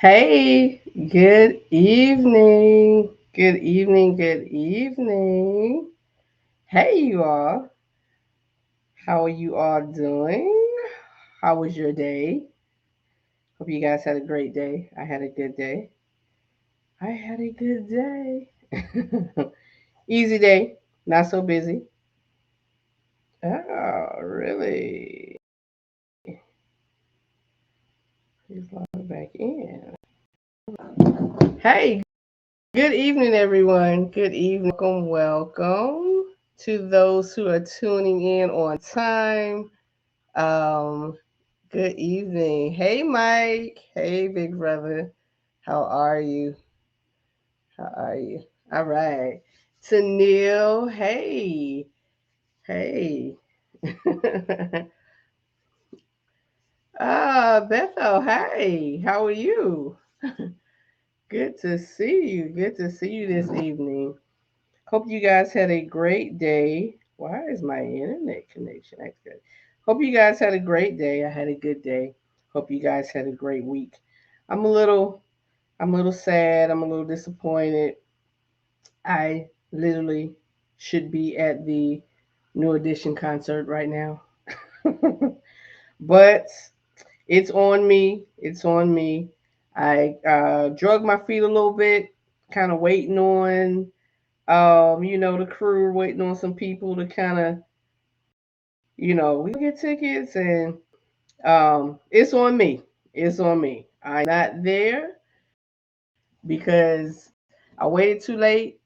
Hey, good evening. Good evening. Good evening. Hey, you all. How are you all doing? How was your day? Hope you guys had a great day. I had a good day. I had a good day. Easy day. Not so busy. Oh, really? Please log back in. Hey, good evening, everyone. Good evening. Welcome, welcome to those who are tuning in on time. Um, Good evening. Hey, Mike. Hey, big brother. How are you? How are you? All right. Neil. Hey. Hey. Bethel. Hey. How are you? Good to see you. Good to see you this evening. Hope you guys had a great day. Why is my internet connection acting good? Hope you guys had a great day. I had a good day. Hope you guys had a great week. I'm a little I'm a little sad. I'm a little disappointed. I literally should be at the New Edition concert right now. But it's on me. It's on me. I drug my feet a little bit, kind of waiting on the crew, waiting on some people to kind of, we get tickets and it's on me. It's on me. I'm not there because I waited too late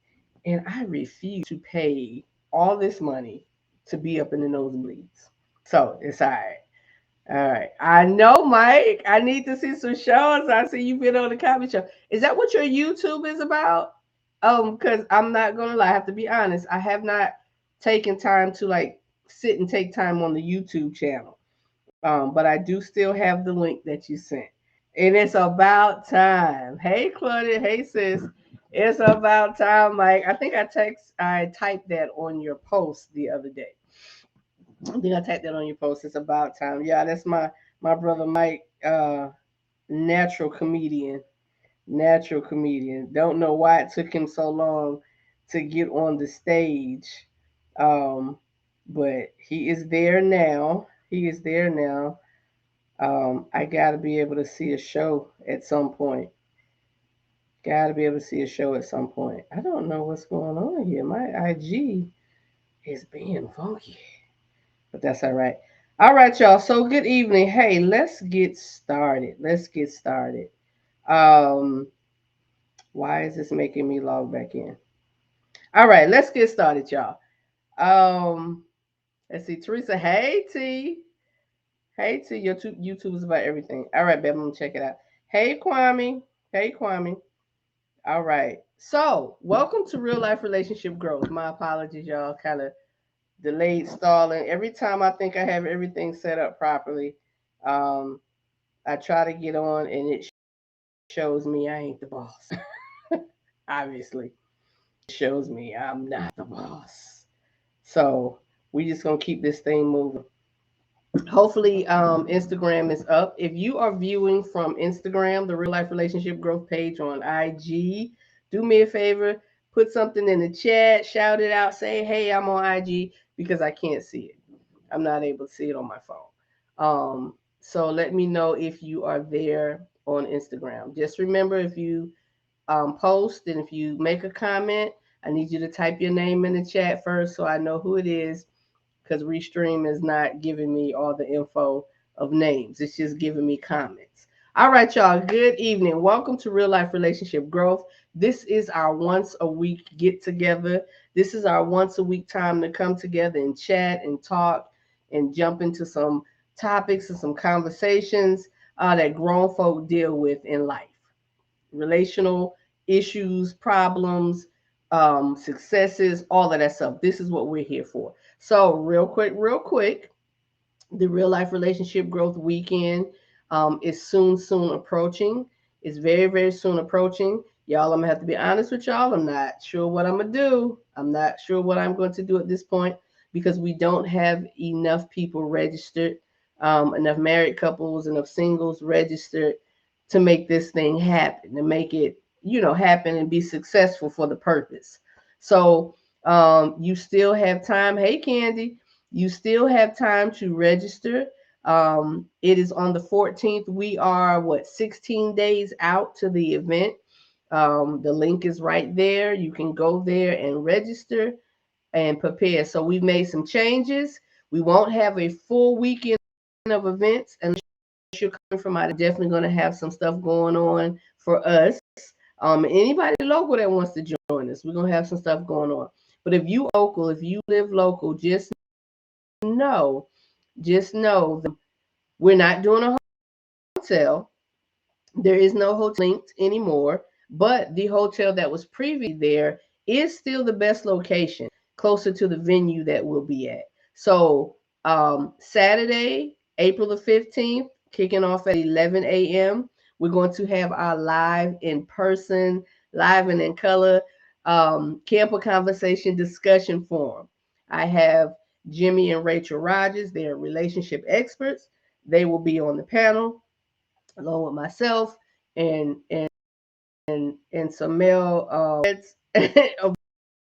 and I refuse to pay all this money to be up in the nosebleeds. So it's all right. All right. I know, Mike. I need to see some shows. I see you've been on the comedy show. Is that what your YouTube is about? Because I'm not gonna lie, I have to be honest. I have not taken time to like sit and take time on the YouTube channel. But I do still have the link that you sent. And it's about time. Hey Claudia, hey sis. It's about time, Mike. I think I typed that on your post the other day. I think I typed that on your post. It's about time. Yeah, that's my brother Mike, natural comedian. Natural comedian. Don't know why it took him so long to get on the stage. Um, but he is there now. He is there now. I gotta be able to see a show at some point. Gotta be able to see a show at some point. I don't know what's going on here. My IG is being funky, but that's all right. All right, y'all. So good evening. Hey, let's get started. Let's get started. Um, why is this making me log back in? All right, let's get started, y'all. Um, let's see. Teresa, hey T. Hey T, your YouTube is about everything. All right, babe, I'm gonna check it out. Hey Kwame. Hey Kwame. All right. So, welcome to Real Life Relationship Growth. My apologies, y'all. Kind of delayed stalling. Every time I think I have everything set up properly, um, I try to get on and it shows me I ain't the boss. Obviously, it shows me I'm not the boss. So, we just gonna keep this thing moving. Hopefully, Instagram is up. If you are viewing from Instagram, the Real Life Relationship Growth page on IG, do me a favor, put something in the chat, shout it out, say, hey, I'm on IG because I can't see it. I'm not able to see it on my phone. So let me know if you are there on Instagram. Just remember if you post and if you make a comment, I need you to type your name in the chat first so I know who it is because Restream is not giving me all the info of names. It's just giving me comments. All right, y'all. Good evening. Welcome to Real Life Relationship Growth. This is our once a week get together. This is our once a week time to come together and chat and talk and jump into some topics and some conversations that grown folk deal with in life, relational issues, problems, successes, all of that stuff. This is what we're here for. So, real quick, the real life relationship growth weekend is soon approaching. It's very soon approaching. Y'all, I'm gonna have to be honest with y'all. I'm not sure what I'm gonna do. I'm not sure what I'm going to do at this point because we don't have enough people registered, enough married couples, enough singles registered to make this thing happen, to make it, happen and be successful for the purpose. So you still have time. Hey, Candy, you still have time to register. It is on the 14th. We are, 16 days out to the event. The link is right there. You can go there and register and prepare. So we've made some changes. We won't have a full weekend of events unless you're coming from out. Definitely going to have some stuff going on for us. Anybody local that wants to join us, we're going to have some stuff going on. But if you local, if you live local, know, just know that we're not doing a hotel. There is no hotel linked anymore, but the hotel that was previously there is still the best location, closer to the venue that we'll be at. So Saturday, April the 15th, kicking off at 11 a.m. We're going to have our live in person, live and in color camper conversation discussion forum. I have Jimmy and Rachel Rogers, they're relationship experts. They will be on the panel along with myself and and some male of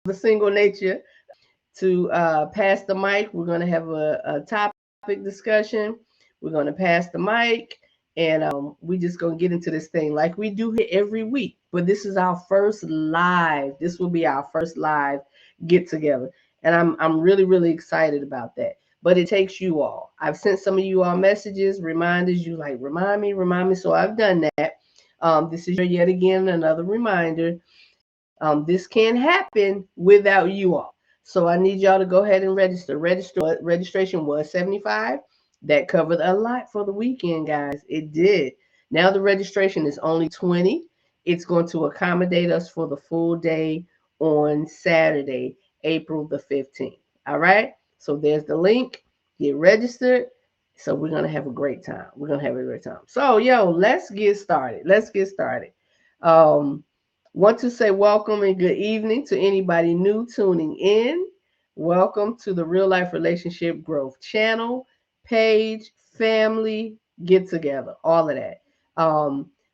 the single nature to pass the mic. We're going to have a topic discussion. We're going to pass the mic, and we just going to get into this thing like we do here every week. But this is our first live. This will be our first live get together, and I'm really really excited about that. But it takes you all. I've sent some of you all messages, reminders. You like remind me, remind me. So I've done that. This is yet again another reminder. This can't happen without you all. So I need y'all to go ahead and register. Registration was 75. That covered a lot for the weekend, guys. It did. Now the registration is only 20. It's going to accommodate us for the full day on Saturday, April the 15th. All right. So there's the link. Get registered. So we're gonna have a great time. We're gonna have a great time. So let's get started. Let's get started. Um, Want to say welcome and good evening to anybody new tuning in. Welcome to the Real Life Relationship Growth channel, page, family, get together, all of that.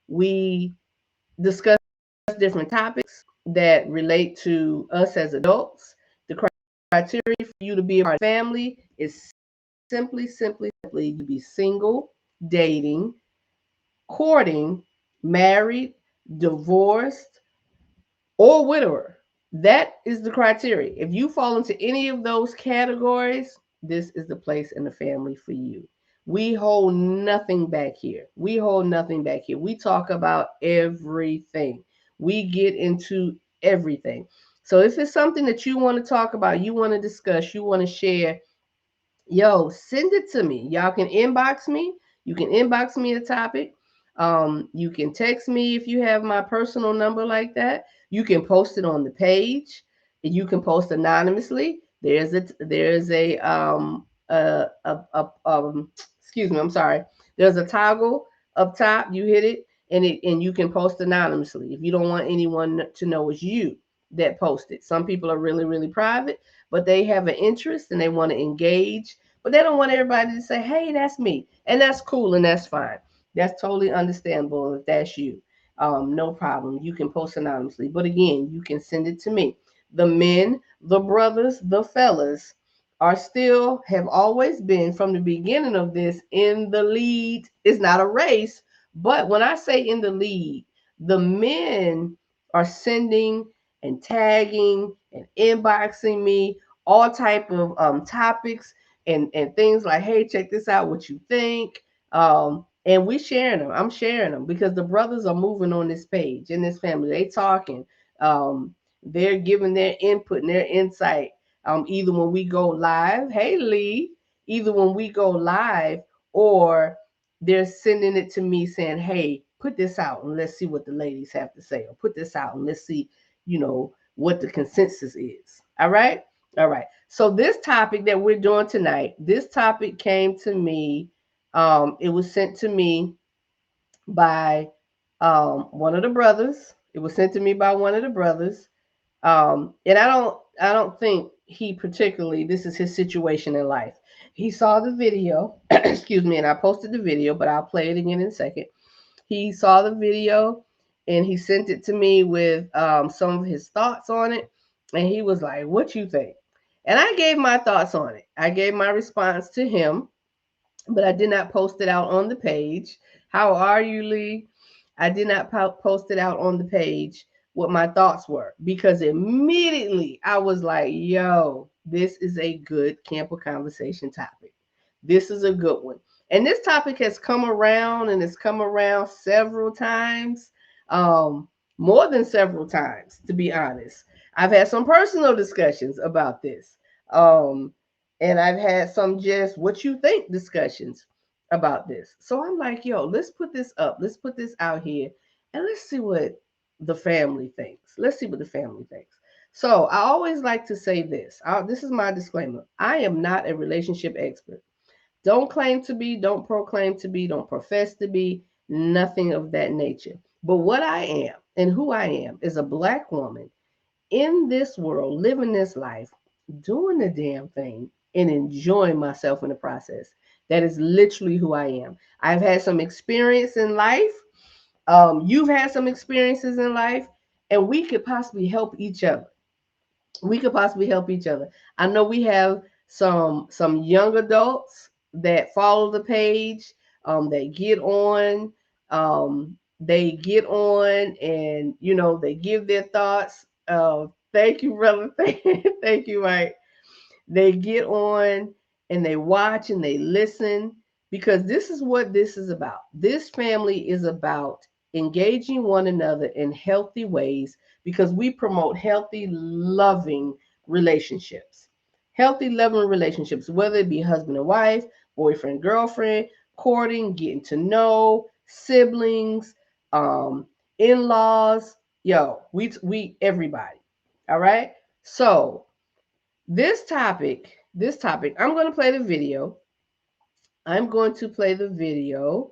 We discuss different topics that relate to us as adults. The criteria for you to be a part of family is simply to be single, dating, courting, married, divorced, or widower. That is the criteria. If you fall into any of those categories, this is the place in the family for you. We hold nothing back here. We hold nothing back here. We talk about everything. We get into everything. So if it's something that you want to talk about, you want to discuss, you want to share, send it to me. Y'all can inbox me. You can inbox me a topic. You can text me if you have my personal number like that. You can post it on the page. You can post anonymously. Excuse me, I'm sorry. There's a toggle up top. You hit it, and you can post anonymously if you don't want anyone to know it's you that posted. Some people are really really private, but they have an interest and they want to engage, but they don't want everybody to say, hey, that's me. And that's cool and that's fine. That's totally understandable if that's you. No problem. You can post anonymously. But again, you can send it to me. The men, the brothers, the fellas have always been from the beginning of this in the lead. It's not a race, but when I say in the lead, the men are sending and tagging and inboxing me all type of topics and things like, hey, check this out, what you think. And we sharing them. I'm sharing them because the brothers are moving on this page in this family. They talking. They're giving their input and their insight. Either when we go live, hey Lee, either when we go live, or they're sending it to me saying, hey, put this out and let's see what the ladies have to say, or put this out and let's see, what the consensus is. All right. All right. So this topic that we're doing tonight, this topic came to me. It was sent to me by one of the brothers. It was sent to me by one of the brothers. And I don't think he particularly, this is his situation in life. He saw the video, excuse me, and I posted the video, but I'll play it again in a second. he saw the video and he sent it to me with some of his thoughts on it. And he was like, "What you think?" And I gave my thoughts on it. I gave my response to him, but I did not post it out on the page. How are you, Lee? I did not post it out on the page what my thoughts were, because immediately I was like, yo, this is a good camper conversation topic. This is a good one. And this topic has come around, and it's come around several times, more than several times, to be honest. I've had some personal discussions about this. And I've had some just what you think discussions about this. So I'm like, yo, let's put this up. Let's put this out here and let's see what the family thinks. Let's see what the family thinks. So I always like to say this. This is my disclaimer. I am not a relationship expert. Don't claim to be, don't proclaim to be, don't profess to be, nothing of that nature. But what I am and who I am is a Black woman in this world, living this life, doing the damn thing, and enjoying myself in the process. That is literally who I am. I've had some experience in life. You've had some experiences in life, and we could possibly help each other. We could possibly help each other. I know we have some young adults that follow the page. They get on. They get on, and they give their thoughts. Thank you, brother. Thank you, Mike. They get on and they watch and they listen, because this is what this is about. This family is about engaging one another in healthy ways, because we promote healthy, loving relationships. Healthy, loving relationships, whether it be husband and wife, boyfriend, girlfriend, courting, getting to know, siblings, in-laws. Yo, we everybody. All right. So this topic, I'm going to play the video. I'm going to play the video.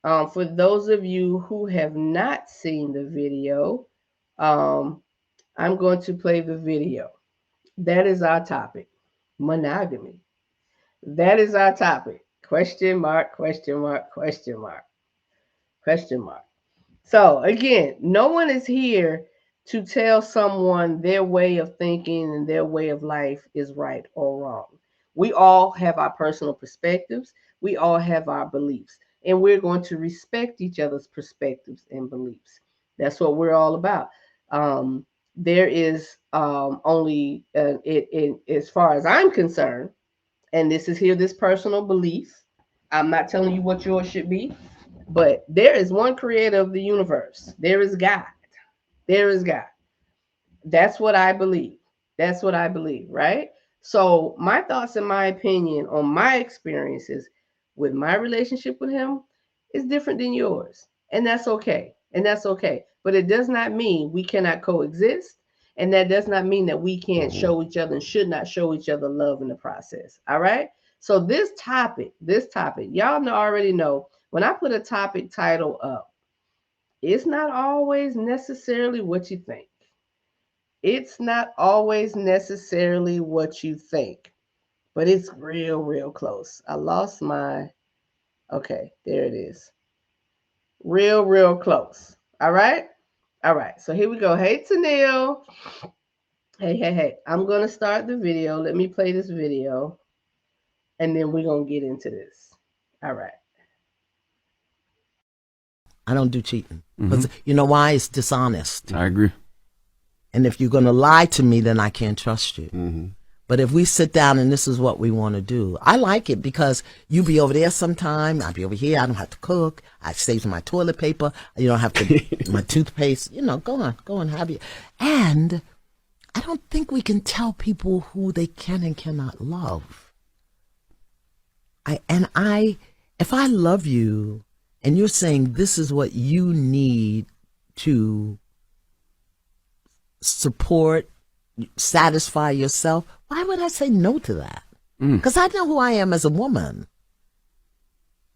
For those of you who have not seen the video, I'm going to play the video. That is our topic, monogamy. That is our topic. Question mark, question mark, question mark, question mark. So again, no one is here to tell someone their way of thinking and their way of life is right or wrong. We all have our personal perspectives. We all have our beliefs, and we're going to respect each other's perspectives and beliefs. That's what we're all about. There is only, as far as I'm concerned, and this is here, this personal belief. I'm not telling you what yours should be, but there is one creator of the universe. There is God. There is God. That's what I believe. That's what I believe, right? So my thoughts and my opinion on my experiences with my relationship with him is different than yours. And that's okay. And that's okay. But it does not mean we cannot coexist. And that does not mean that we can't show each other and should not show each other love in the process. All right. So this topic, y'all already know, when I put a topic title up, it's not always necessarily what you think. It's not always necessarily what you think, but it's real, real close. I lost my, okay, there it is. Real, real close. All right. All right. So here we go. Hey, Tanil. Hey. I'm going to start the video. Let me play this video, and then we're going to get into this. All right. I don't do cheating. Because you know why? It's dishonest. I agree. And if you're going to lie to me, then I can't trust you. But if we sit down and this is what we want to do, I like it because you be over there sometime, I'll be over here. I don't have to cook. I save my toilet paper. You don't have to, my toothpaste, go on, have you. And I don't think we can tell people who they can and cannot love. If I love you and you're saying this is what you need to support, satisfy yourself, why would I say no to that? Because I know who I am as a woman.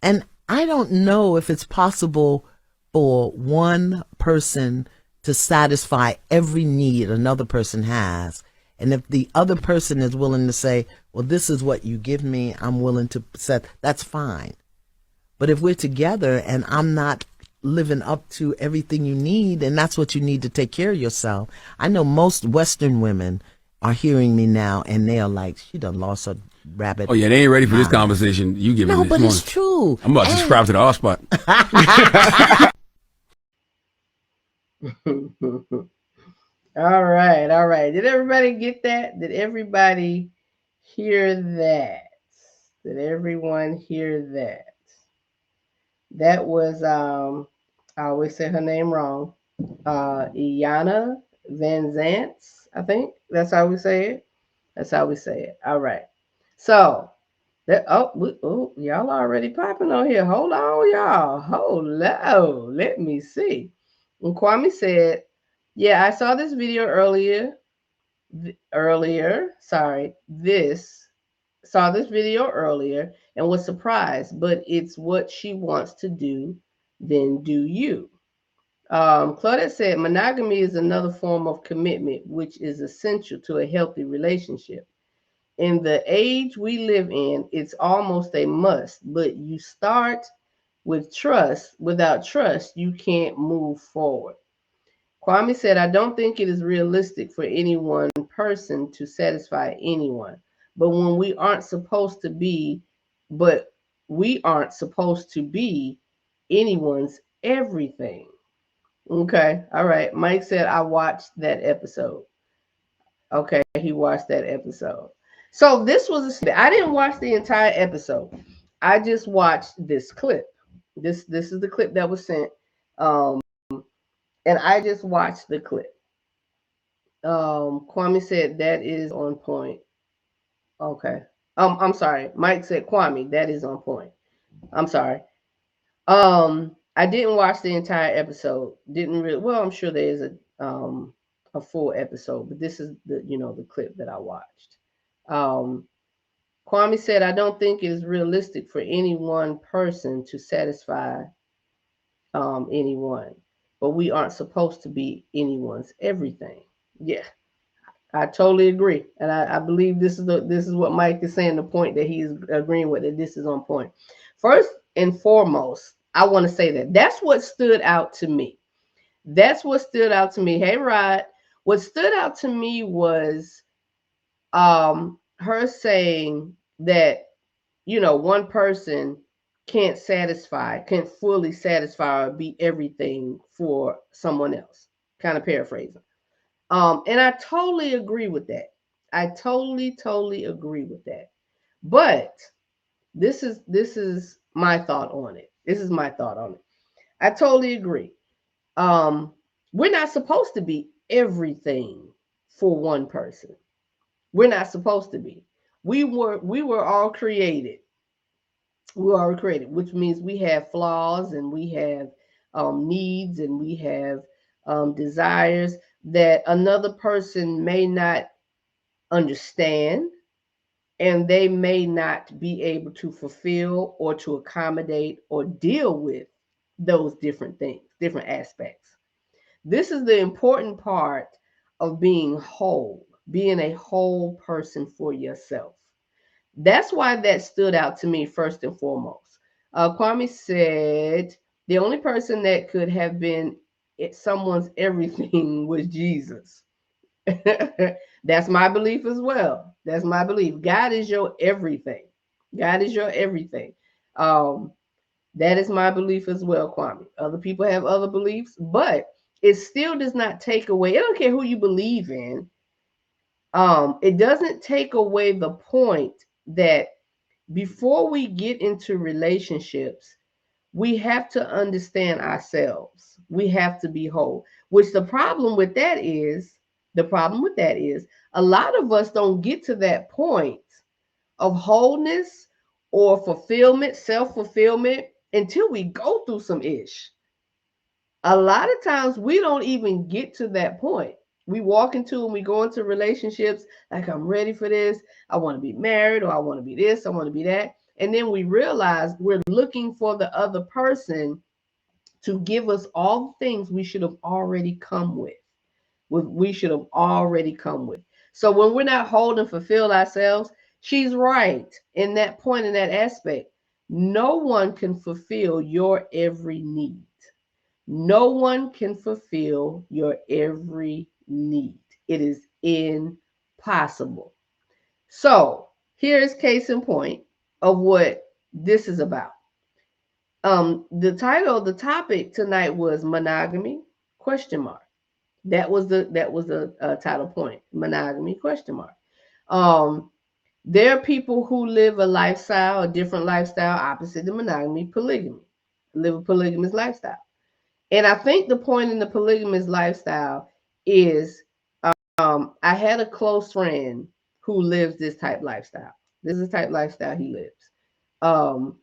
And I don't know if it's possible for one person to satisfy every need another person has. And if the other person is willing to say, well, this is what you give me, I'm willing to set, that's fine. But if we're together and I'm not living up to everything you need, and that's what you need to take care of yourself. I know most Western women are hearing me now, and they are like, she done lost her rabbit. Oh yeah, they ain't ready for this mind. conversation you giving No, this but morning. it's true. I'm about to subscribe to the hotspot. All right, all right. Did everybody get that? Did everybody hear that? Did everyone hear that? That was I always say her name wrong. Iana Van Zants, I think. That's how we say it. That's how we say it. All right. So that y'all already popping on here. Hold on, y'all. Hold on. Let me see. And Kwame said, "Yeah, I saw this video earlier. Sorry, this saw this video earlier and was surprised, but it's what she wants to do. Then do you?" Claudette said, "Monogamy is another form of commitment, which is essential to a healthy relationship. In the age we live in, it's almost a must, but you start with trust. Without trust, you can't move forward." Kwame said, "I don't think it is realistic for any one person to satisfy anyone, but when but we aren't supposed to be anyone's everything." Okay, all right. Mike said, "I watched that episode." Okay, he watched that episode. So this was a snippet. I didn't watch the entire episode. I just watched this clip. This is the clip that was sent. Um, and I just watched the clip. Kwame said that is on point. Okay. I'm sorry. Mike said, "Kwame, that is on point." I'm sorry. I didn't watch the entire episode. Didn't really. Well, I'm sure there is a full episode, but this is the clip that I watched. Um, Kwame said, "I don't think it is realistic for any one person to satisfy anyone, but we aren't supposed to be anyone's everything." Yeah, I totally agree, and I believe this is what Mike is saying. The point that he's agreeing with, that this is on point. First and foremost, I want to say that's what stood out to me. That's what stood out to me. Hey, Rod, what stood out to me was her saying that one person can't fully satisfy or be everything for someone else. Kind of paraphrasing. And I totally agree with that. I totally agree with that. But this is my thought on it. This is my thought on it. I totally agree. Um, we're not supposed to be everything for one person. We're not supposed to be. We were all created. We were all created, which means we have flaws and we have needs and we have desires that another person may not understand, and they may not be able to fulfill or to accommodate or deal with those different things, different aspects. This is the important part of being whole, being a whole person for yourself. That's why that stood out to me first and foremost. Kwame said the only person that could have been someone's everything was Jesus. That's my belief as well. That's my belief. God is your everything. God is your everything. Um, that is my belief as well, Kwame. Other people have other beliefs, but it still does not take away. I don't care who you believe in. It doesn't take away the point that before we get into relationships, we have to understand ourselves. We have to be whole. Which the problem with that is a lot of us don't get to that point of wholeness or fulfillment, self-fulfillment until we go through some ish. A lot of times we don't even get to that point. We walk into and we go into relationships like, I'm ready for this. I want to be married, or I want to be this, I want to be that. And then we realize we're looking for the other person to give us all the things we should have already come with. We should have already come with. So when we're not whole and fulfill ourselves, she's right in that point, in that aspect. No one can fulfill your every need. No one can fulfill your every need. It is impossible. So here's case in point of what this is about. The title, the topic tonight was monogamy question mark. That was the title point. Monogamy question mark. Um, there are people who live a lifestyle, a different lifestyle opposite the monogamy, polygamy. Live a polygamous lifestyle. And I think the point in the polygamous lifestyle is I had a close friend who lives this type lifestyle. This is the type lifestyle he lives. Um,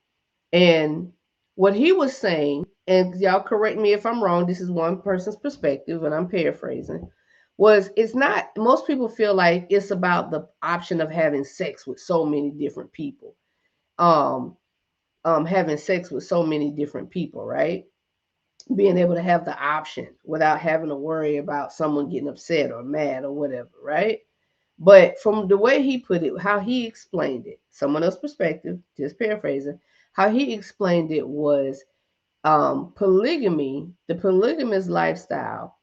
and what he was saying, and y'all correct me if I'm wrong, this is one person's perspective, and I'm paraphrasing, was it's not, most people feel like it's about the option of having sex with so many different people. Um, having sex with so many different people, right? Being able to have the option without having to worry about someone getting upset or mad or whatever, right? But from the way he put it, how he explained it, someone else's perspective, just paraphrasing, how he explained it was polygamy, the polygamous lifestyle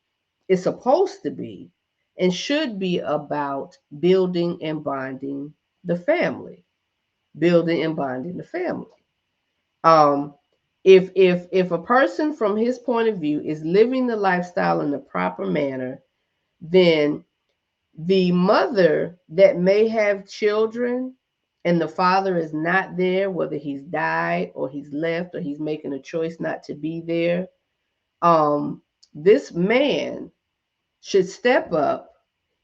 is supposed to be and should be about building and bonding the family, building and bonding the family. Um, if a person from his point of view is living the lifestyle in the proper manner, then the mother that may have children and the father is not there, whether he's died or he's left or he's making a choice not to be there, um, this man should step up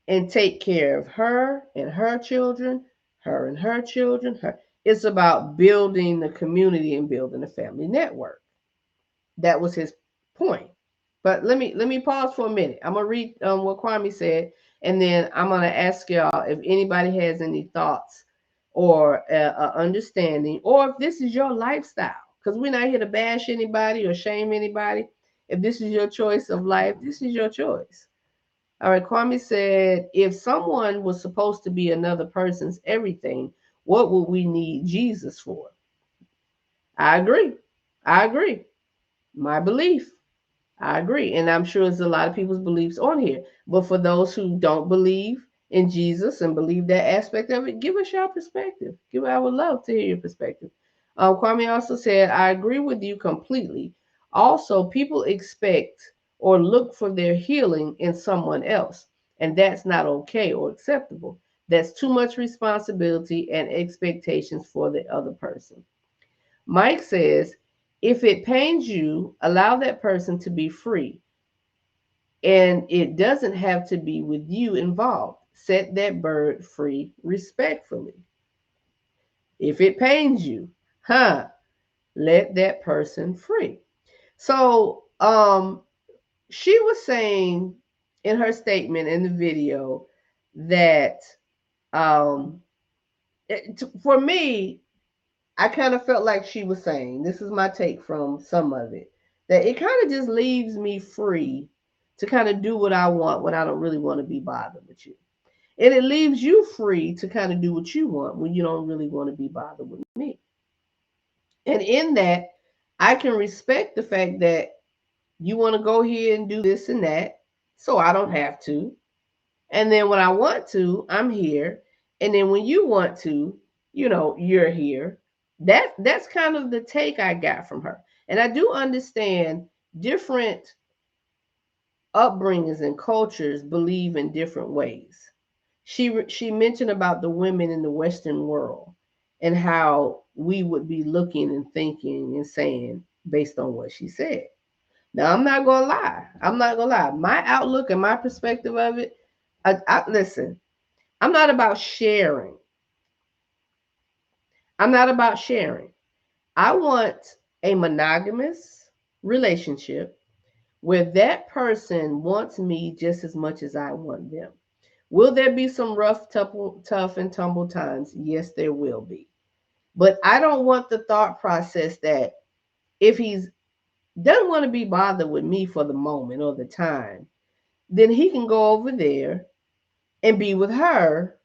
and take care of her and her children, her and her children. Her. It's about building the community and building a family network. That was his point. But let me pause for a minute. I'm gonna read what Kwame said, and then I'm gonna ask y'all if anybody has any thoughts or understanding, or if this is your lifestyle. Because we're not here to bash anybody or shame anybody. If this is your choice of life, this is your choice. All right, Kwame said, if someone was supposed to be another person's everything, what would we need Jesus for? I agree. I agree. My belief. I agree. And I'm sure there's a lot of people's beliefs on here. But for those who don't believe in Jesus and believe that aspect of it, give us your perspective. I would love to hear your perspective. Kwame also said, I agree with you completely. Also, people expect or look for their healing in someone else, and that's not okay or acceptable. That's too much responsibility and expectations for the other person. Mike says, if it pains you, allow that person to be free. And it doesn't have to be with you involved. Set that bird free respectfully. If it pains you, huh? Let that person free. So, she was saying in her statement in the video that um, for me, I kind of felt like she was saying, this is my take from some of it, that it kind of just leaves me free to kind of do what I want when I don't really want to be bothered with you. And it leaves you free to kind of do what you want when you don't really want to be bothered with me. And in that, I can respect the fact that you want to go here and do this and that, so I don't have to. And then when I want to, I'm here. And then when you want to, you're here. That's kind of the take I got from her. And I do understand different upbringings and cultures believe in different ways. She mentioned about the women in the Western world and how we would be looking and thinking and saying based on what she said. Now I'm not gonna lie. I'm not gonna lie. My outlook and my perspective of it. Listen. I'm not about sharing. I'm not about sharing. I want a monogamous relationship where that person wants me just as much as I want them. Will there be some rough, tough, and tumble times? Yes, there will be. But I don't want the thought process that if he's doesn't want to be bothered with me for the moment or the time, then he can go over there and be with her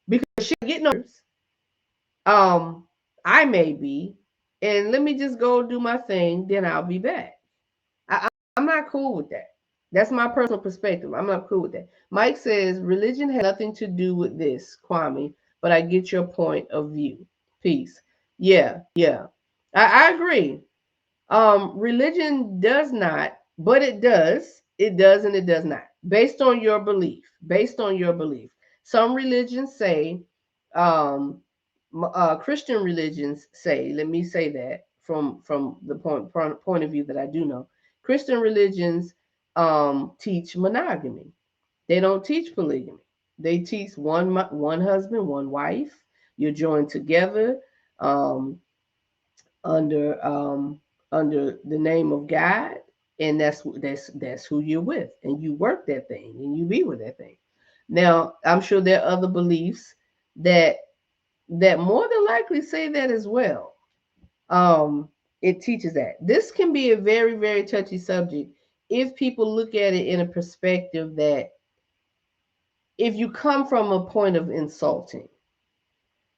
because she get no. Um, I may be, and let me just go do my thing. Then I'll be back. not cool with that. That's my personal perspective. I'm not cool with that. Mike says religion has nothing to do with this, Kwame, but I get your point of view. Peace. Yeah, yeah. I agree. Religion does not, but it does. It does and it does not. Based on your belief. Based on your belief. Some religions say, um, Christian religions say, let me say that from the point of view that I do know. Christian religions teach monogamy. They don't teach polygamy. They teach one husband, one wife. You're joined together. Um, under under the name of God, and that's who you're with, and you work that thing, and you be with that thing. Now, I'm sure there are other beliefs that more than likely say that as well. Um, it teaches that this can be a very very touchy subject if people look at it in a perspective that if you come from a point of insulting,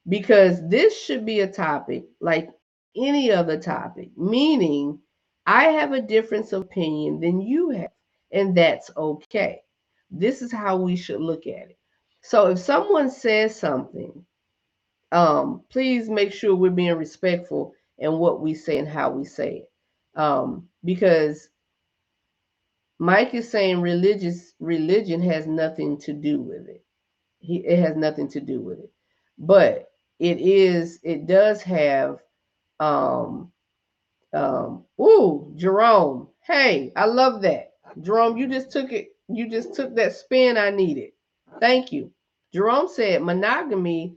because this should be a topic like any other topic, meaning I have a difference of opinion than you have, and that's okay. This is how we should look at it. So if someone says something, please make sure we're being respectful in what we say and how we say it. Because Mike is saying religion has nothing to do with it. It has nothing to do with it, but it does have um ooh, Jerome. Hey, I love that. Jerome, you just took that spin I needed. Thank you. Jerome said monogamy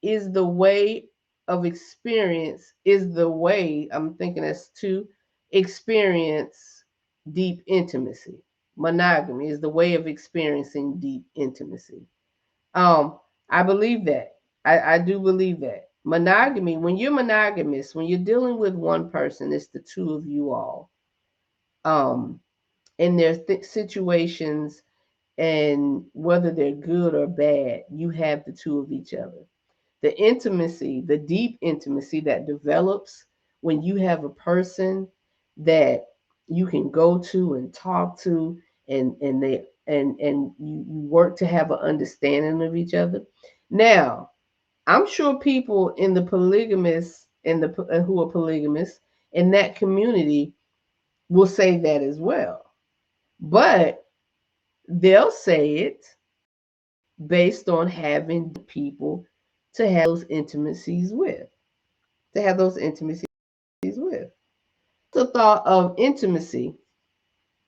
is the way of experience, is the way, I'm thinking that's two, experience deep intimacy. Monogamy is the way of experiencing deep intimacy. Um, I believe that. I do believe that. Monogamy, when you're monogamous, when you're dealing with one person, it's the two of you all. Um, and there's situations, and whether they're good or bad, you have the two of each other. The intimacy, the deep intimacy that develops when you have a person that you can go to and talk to, and they and you work to have an understanding of each other. Now, I'm sure people in the polygamous in the who are polygamous in that community will say that as well, but they'll say it based on having people to have those intimacies with, to have those intimacies with. The thought of intimacy,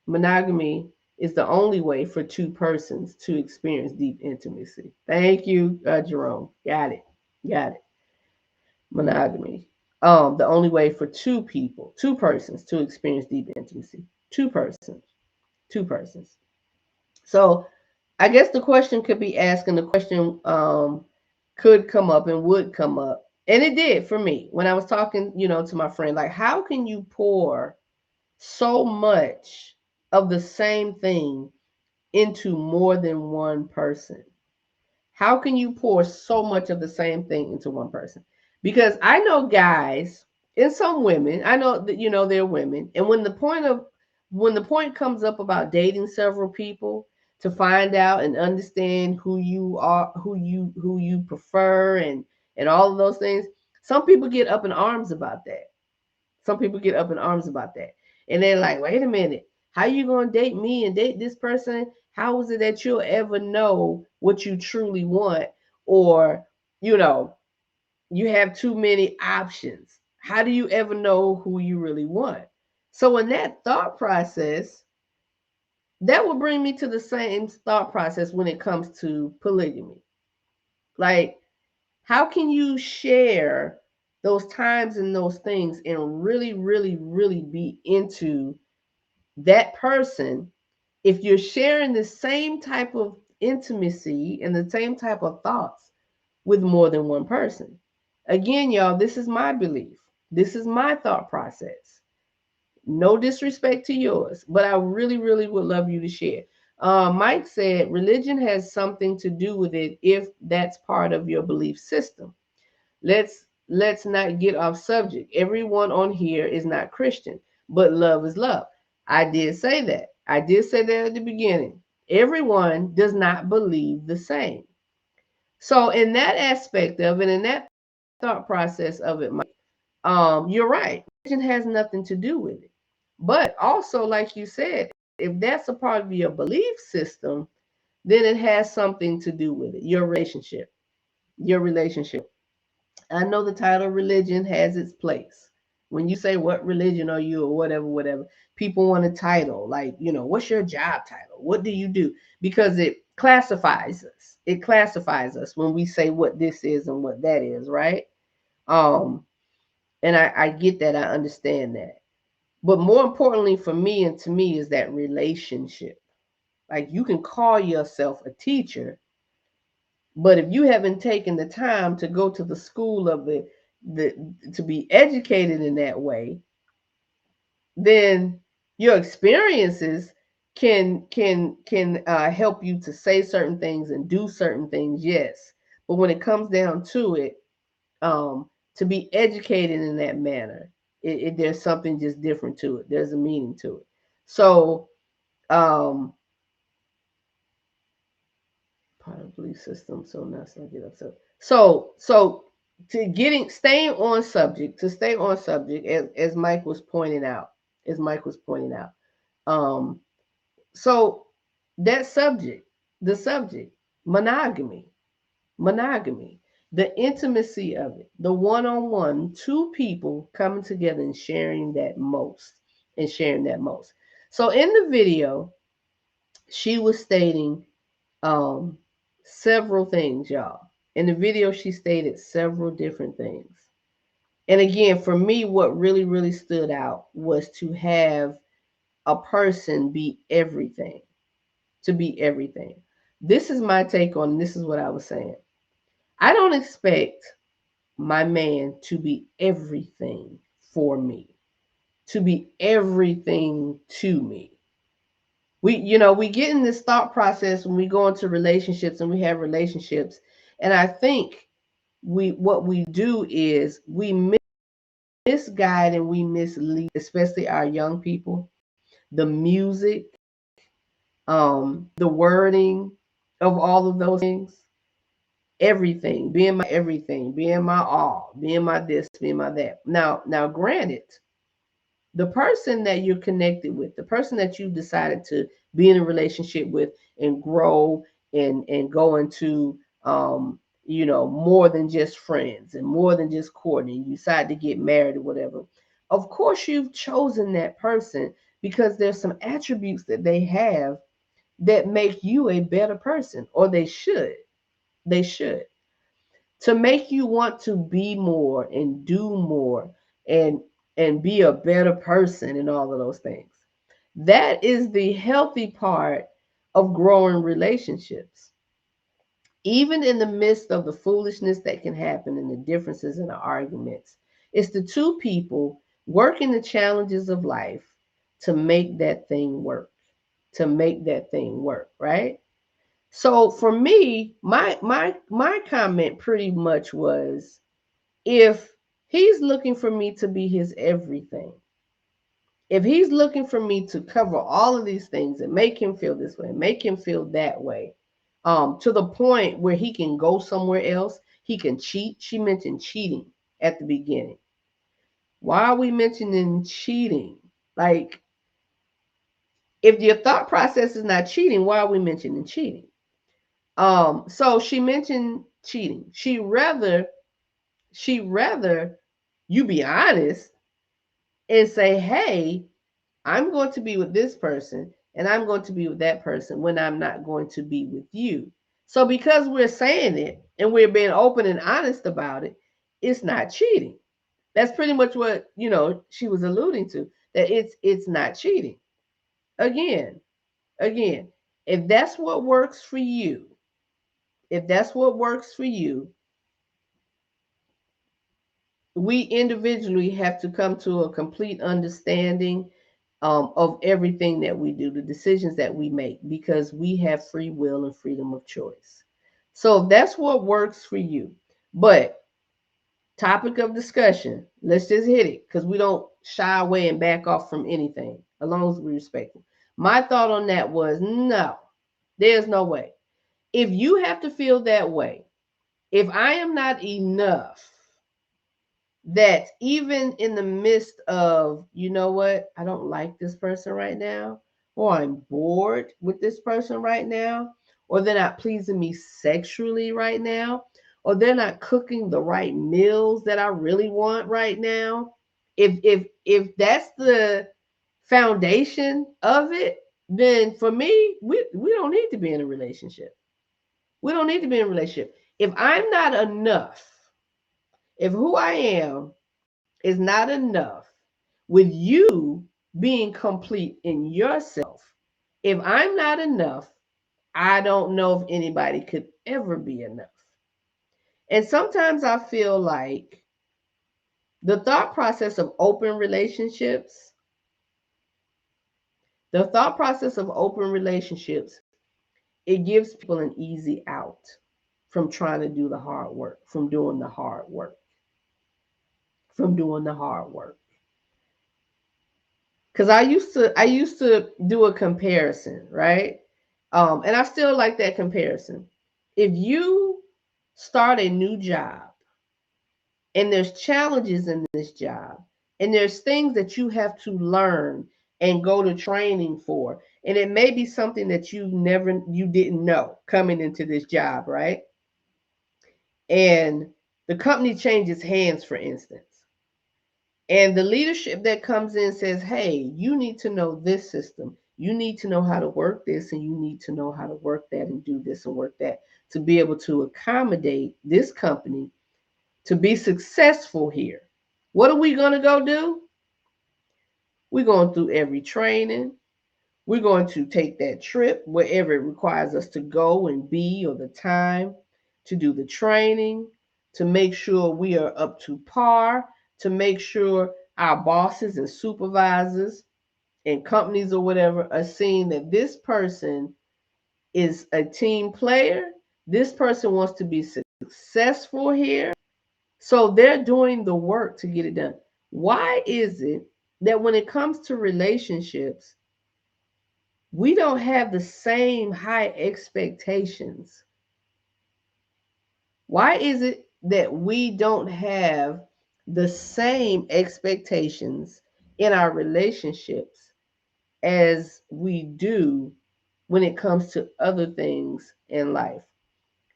monogamy is the only way for two persons to experience deep intimacy. Thank you, Jerome. Got it. Got it. Monogamy. The only way for two people, two persons to experience deep intimacy. Two persons. Two persons. So I guess the question could be asked, and the question could come up and would come up. And it did for me when I was talking, to my friend, like, how can you pour so much of the same thing into more than one person? How can you pour so much of the same thing into one person? Because I know guys and some women, I know that they're women, and when the point comes up about dating several people to find out and understand who you are, who you prefer, and all of those things, some people get up in arms about that. Some people get up in arms about that. And they're like, wait a minute, how you gonna date me and date this person? How is it that you'll ever know what you truly want? Or, you know, you have too many options. How do you ever know who you really want? So in that thought process, that will bring me to the same thought process when it comes to polygamy. Like, how can you share those times and those things and really, really, really be into that person if you're sharing the same type of intimacy and the same type of thoughts with more than one person? Again, y'all, this is my belief. This is my thought process. No disrespect to yours, but I really, really would love you to share. Mike said religion has something to do with it if that's part of your belief system. Let's not get off subject. Everyone on here is not Christian, but love is love. I did say that. I did say that at the beginning. Everyone does not believe the same. So in that aspect of it, in that thought process of it, you're right. Religion has nothing to do with it. But also, like you said, if that's a part of your belief system, then it has something to do with it. Your relationship. Your relationship. I know the title religion has its place. When you say what religion are you or whatever, whatever, people want a title. Like, what's your job title? What do you do? Because it classifies us. It classifies us when we say what this is and what that is, right? Um, and I get that, I understand that. But more importantly for me and to me is that relationship. Like you can call yourself a teacher, but if you haven't taken the time to go to the school of the to be educated in that way, then your experiences can help you to say certain things and do certain things, yes. But when it comes down to it, to be educated in that manner, there's something just different to it. There's a meaning to it. So, um, part of the belief system. So now I get upset. So staying on subject, to stay on subject, as Mike was pointing out, as Mike was pointing out. Um, so that subject, the subject, monogamy, monogamy, the intimacy of it, the one-on-one, two people coming together and sharing that most, and sharing that most. So in the video, she was stating um several things, y'all. In the video, she stated several different things. And again, for me, what really, really stood out was to have a person be everything, to be everything. This is my take on this is what I was saying. I don't expect my man to be everything for me, to be everything to me. We get in this thought process when we go into relationships and we have relationships, and I think what we do is we misguide and we mislead, especially our young people. The music, the wording of all of those things, everything, being my all, being my this, being my that. Now, granted, the person that you're connected with, the person that you decided to be in a relationship with and grow and go into, more than just friends and more than just courting, you decide to get married or whatever. Of course, you've chosen that person because there's some attributes that they have that make you a better person, or they should. They should, to make you want to be more and do more and be a better person and all of those things. That is the healthy part of growing relationships. Even in the midst of the foolishness that can happen and the differences in the arguments, it's the two people working the challenges of life to make that thing work, to make that thing work, right? So for me, my comment pretty much was, if he's looking for me to be his everything, if he's looking for me to cover all of these things and make him feel this way, make him feel that way, to the point where he can go somewhere else, he can cheat. She mentioned cheating at the beginning. Why are we mentioning cheating? Like, if your thought process is not cheating, why are we mentioning cheating? So she mentioned cheating. She rather you be honest and say, hey, I'm going to be with this person and I'm going to be with that person when I'm not going to be with you. So because we're saying it and we're being open and honest about it, it's not cheating. That's pretty much what, she was alluding to, that it's not cheating. Again, again, if that's what works for you, if that's what works for you, we individually have to come to a complete understanding of everything that we do, the decisions that we make, because we have free will and freedom of choice. So that's what works for you. But topic of discussion, let's just hit it because we don't shy away and back off from anything. as long as we respect them. My thought on that was no, there's no way. If you have to feel that way, if I am not enough, that even in the midst of, you know what, I don't like this person right now, or I'm bored with this person right now, or they're not pleasing me sexually right now, or they're not cooking the right meals that I really want right now. If that's the foundation of it, then for me, we don't need to be in a relationship. We don't need to be in a relationship. If I'm not enough, if who I am is not enough with you being complete in yourself, if I'm not enough, I don't know if anybody could ever be enough. And sometimes I feel like the thought process of open relationships, the thought process of open relationships, it gives people an easy out from trying to do the hard work, from doing the hard work, from doing the hard work. Because I used to do a comparison, right? And I still like that comparison. If you start a new job and there's challenges in this job and there's things that you have to learn and go to training for, and it may be something that you didn't know coming into this job, right? And the company changes hands, for instance. And the leadership that comes in says, hey, you need to know this system. You need to know how to work this, and you need to know how to work that and do this and work that to be able to accommodate this company to be successful here. What are we going to go do? We're going through every training. We're going to take that trip wherever it requires us to go and be, or the time to do the training, to make sure we are up to par, to make sure our bosses and supervisors and companies or whatever are seeing that this person is a team player. This person wants to be successful here. So they're doing the work to get it done. Why is it that when it comes to relationships, we don't have the same high expectations? Why is it that we don't have the same expectations in our relationships as we do when it comes to other things in life?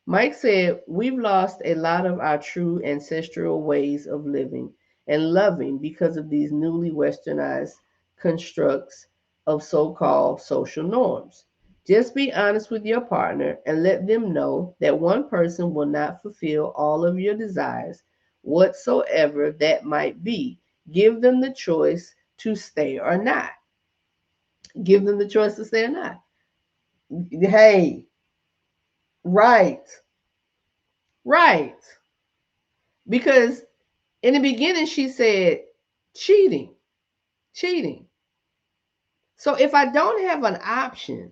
Mike said, we've lost a lot of our true ancestral ways of living and loving because of these newly westernized constructs of so called social norms. Just be honest with your partner and let them know that one person will not fulfill all of your desires, whatsoever that might be. Give them the choice to stay or not. Give them the choice to stay or not. Hey, right, right. Because in the beginning, she said cheating, cheating. So if I don't have an option,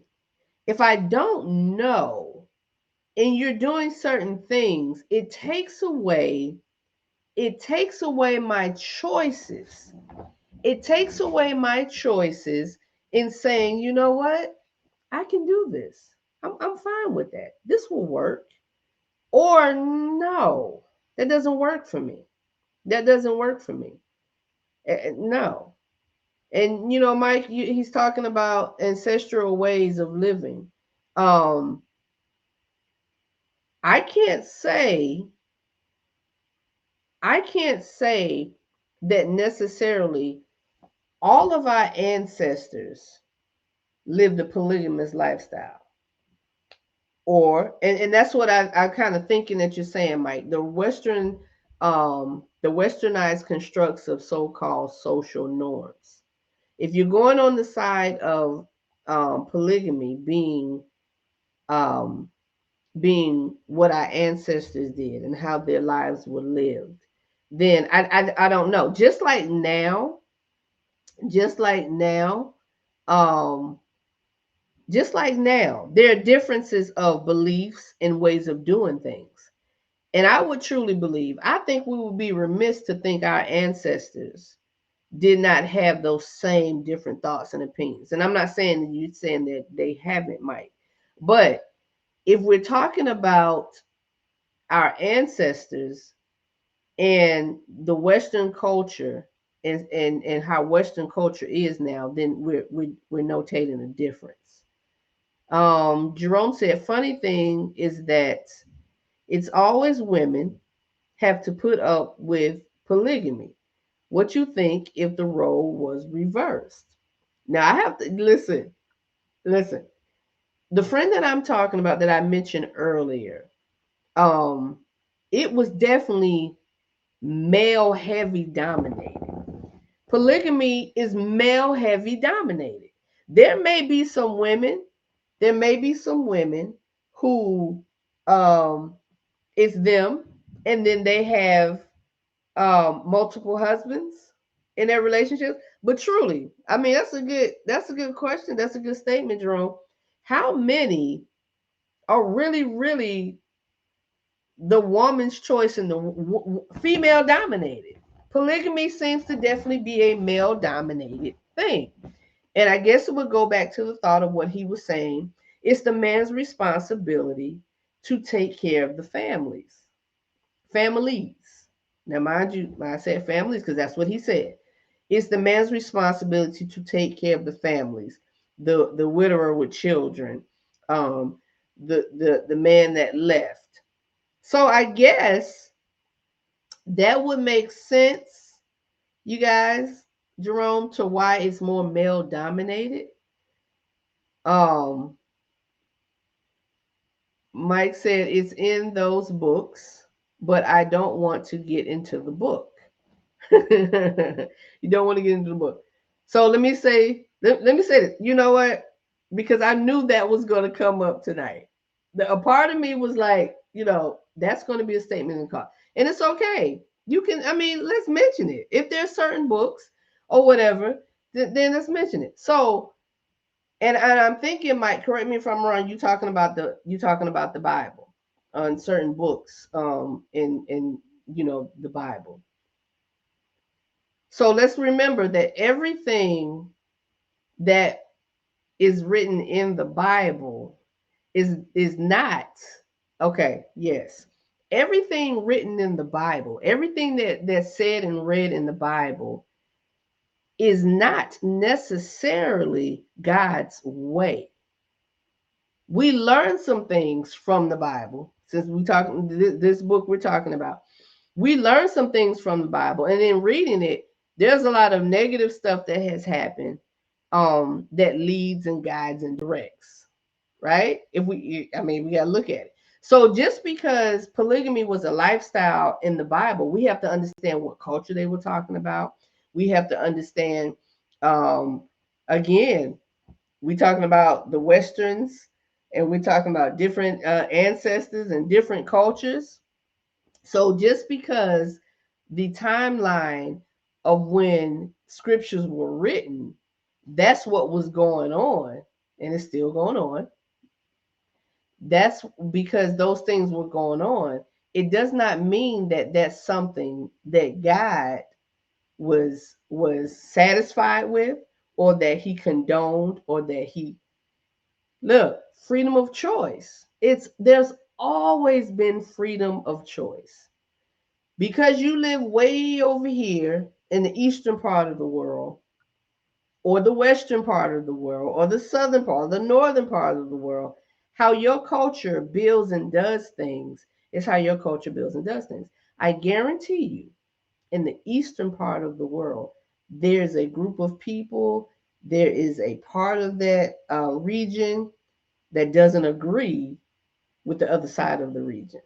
if I don't know, and you're doing certain things, it takes away my choices. It takes away my choices in saying, you know what? I can do this. I'm fine with that. This will work. Or no, that doesn't work for me. That doesn't work for me. No. And Mike, he's talking about ancestral ways of living. Um, I can't say, I can't say that necessarily all of our ancestors lived a polygamous lifestyle. Or and that's what I kind of thinking that you're saying, Mike. The westernized constructs of so-called social norms. If you're going on the side of polygamy um, being what our ancestors did and how their lives were lived, then I don't know. Just like now, um, just like now, there are differences of beliefs and ways of doing things. And I would truly believe, I think we would be remiss to think our ancestors did not have those same different thoughts and opinions. And I'm not saying that you're saying that they haven't, Mike, but if we're talking about our ancestors and the Western culture and how Western culture is now, then we're notating a difference. Jerome said, funny thing is that it's always women have to put up with polygamy. What you think if the role was reversed? Now I have to listen. The friend that I'm talking about that I mentioned earlier, um, it was definitely male heavy dominated. Polygamy is male heavy dominated. There may be some women, there may be some women who um it's them and then they have multiple husbands in their relationships. But truly, I mean that's a good question. That's a good statement, Jerome. How many are really the woman's choice and the female dominated? Polygamy seems to definitely be a male dominated thing. And I guess it would go back to the thought of what he was saying. It's the man's responsibility to take care of the families. Now, mind you, I said families because that's what he said. It's the man's responsibility to take care of the families, the widower with children, um, the man that left. So I guess that would make sense, you guys, Jerome, to why it's more male dominated. Um, Mike said it's in those books, but I don't want to get into the book. You don't want to get into the book. So let me say this. You know what? Because I knew that was going to come up tonight. A part of me was like, that's going to be a statement in court. And it's okay. You can, I mean, let's mention it. If there's certain books or whatever, then let's mention it. So, and I'm thinking, Mike, correct me if I'm wrong, you talking about the Bible on certain books in the Bible. So let's remember that everything that is written in the Bible is not okay. Yes, everything written in the Bible, everything that's said and read in the Bible is not necessarily God's way. We learn some things from the Bible since we talking this book we're talking about. We learn some things from the Bible, and in reading it, there's a lot of negative stuff that has happened that leads and guides and directs, right? I mean, we got to look at it. So just because polygamy was a lifestyle in the Bible, we have to understand what culture they were talking about. We have to understand, um, again, we're talking about the Westerns, and we're talking about different ancestors and different cultures. So just because the timeline of when scriptures were written, that's what was going on, and it's still going on. That's because those things were going on. It does not mean that that's something that God was satisfied with, or that he condoned, or that he look, freedom of choice. There's always been freedom of choice. Because you live way over here in the eastern part of the world, or the western part of the world, or the southern part, or the northern part of the world, how your culture builds and does things is how your culture builds and does things. I guarantee you, in the eastern part of the world, there's a group of people, there is a part of that region that doesn't agree with the other side of the region.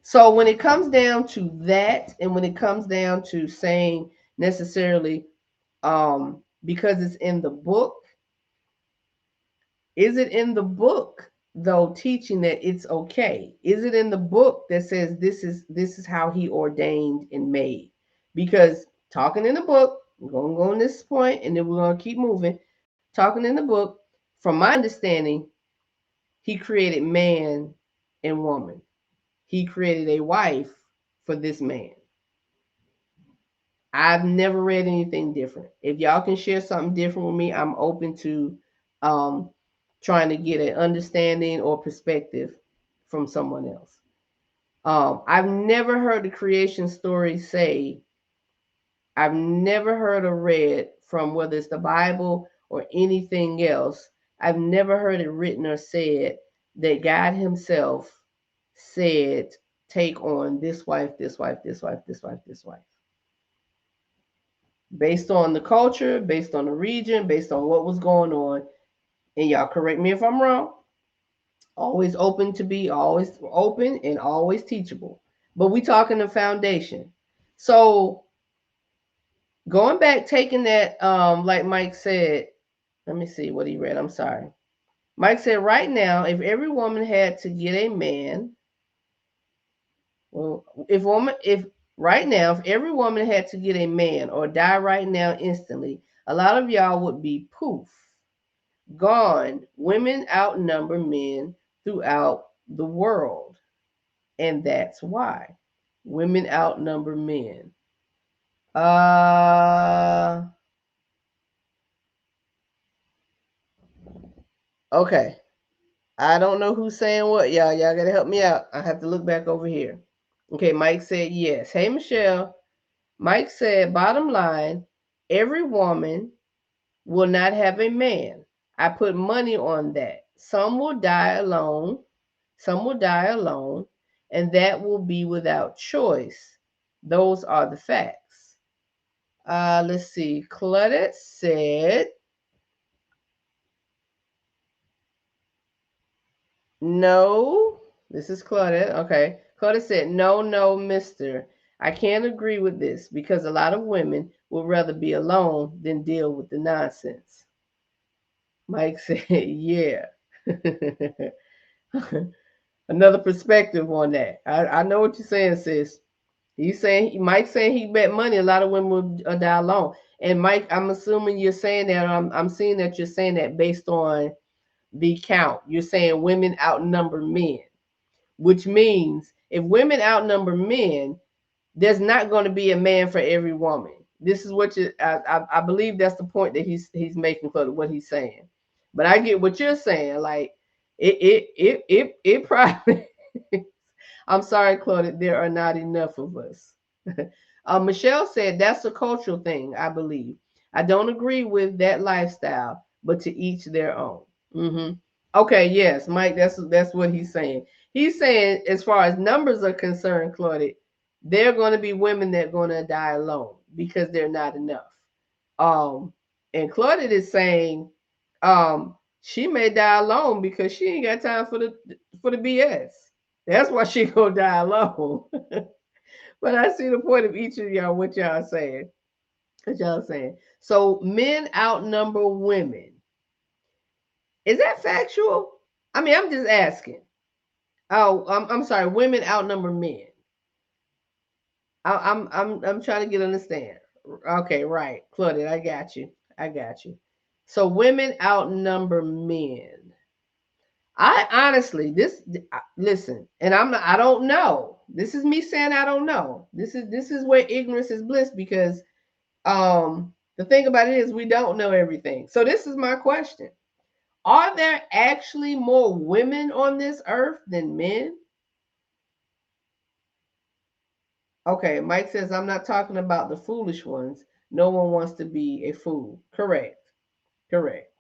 So when it comes down to that, and when it comes down to saying necessarily, because it's in the book, is it in the book though teaching that it's okay? Is it in the book that says this is how he ordained and made? Because talking in the book, we're gonna go on this point, and then we're gonna keep moving. Talking in the book, from my understanding, he created man and woman. He created a wife for this man. I've never read anything different. If y'all can share something different with me, I'm open to um, trying to get an understanding or perspective from someone else. I've never heard the creation story say, I've never heard or read from whether it's the Bible or anything else. I've never heard it written or said that God Himself said, take on this wife, this wife, this wife, this wife, this wife. Based on the culture, based on the region, based on what was going on. And y'all correct me if I'm wrong. Always open to be always open and always teachable. But we talking the foundation. So going back, taking that, like Mike said, let me see what he read. I'm sorry. Mike said, right now, if every woman had to get a man, well, if right now, if every woman had to get a man or die right now instantly, a lot of y'all would be poof, gone. Women outnumber men throughout the world, and that's why women outnumber men. Uh, okay. I don't know who's saying what, y'all. Y'all gotta help me out. I have to look back over here. Okay, Mike said yes. Hey, Michelle. Mike said, bottom line, every woman will not have a man. I put money on that. Some will die alone. Some will die alone, and that will be without choice. Those are the facts. Let's see. Claudette said, no. This is Claudette. Okay. Claudette said, no, no, mister. I can't agree with this because a lot of women would rather be alone than deal with the nonsense. Mike said, yeah. Another perspective on that. I know what you're saying, sis. He's saying, Mike's saying he bet money a lot of women will die alone. And Mike, I'm assuming you're saying that, I'm seeing that you're saying that based on the count. You're saying women outnumber men, which means if women outnumber men, there's not going to be a man for every woman. This is what I believe that's the point that he's making for what he's saying. But I get what you're saying. Like it probably. I'm sorry, Claudia. There are not enough of us. Michelle said that's a cultural thing. I believe. I don't agree with that lifestyle, but to each their own. Hmm. Okay, yes, Mike. That's what he's saying. He's saying as far as numbers are concerned, Claudia, there are going to be women that are going to die alone because they're not enough. Um, and Claudette is saying, she may die alone because she ain't got time for the BS. That's why she gonna die alone. But I see the point of each of y'all. What y'all saying? What y'all saying? So men outnumber women. Is that factual? I mean, I'm just asking. Oh, I'm sorry. Women outnumber men. I'm trying to get understand. Okay, right, Claudette, I got you. I got you. So women outnumber men. I honestly, listen, and I'm not. I don't know. This is me saying I don't know. This is where ignorance is bliss because the thing about it is we don't know everything. So this is my question: are there actually more women on this earth than men? Okay, Mike says, I'm not talking about the foolish ones. No one wants to be a fool. Correct, correct,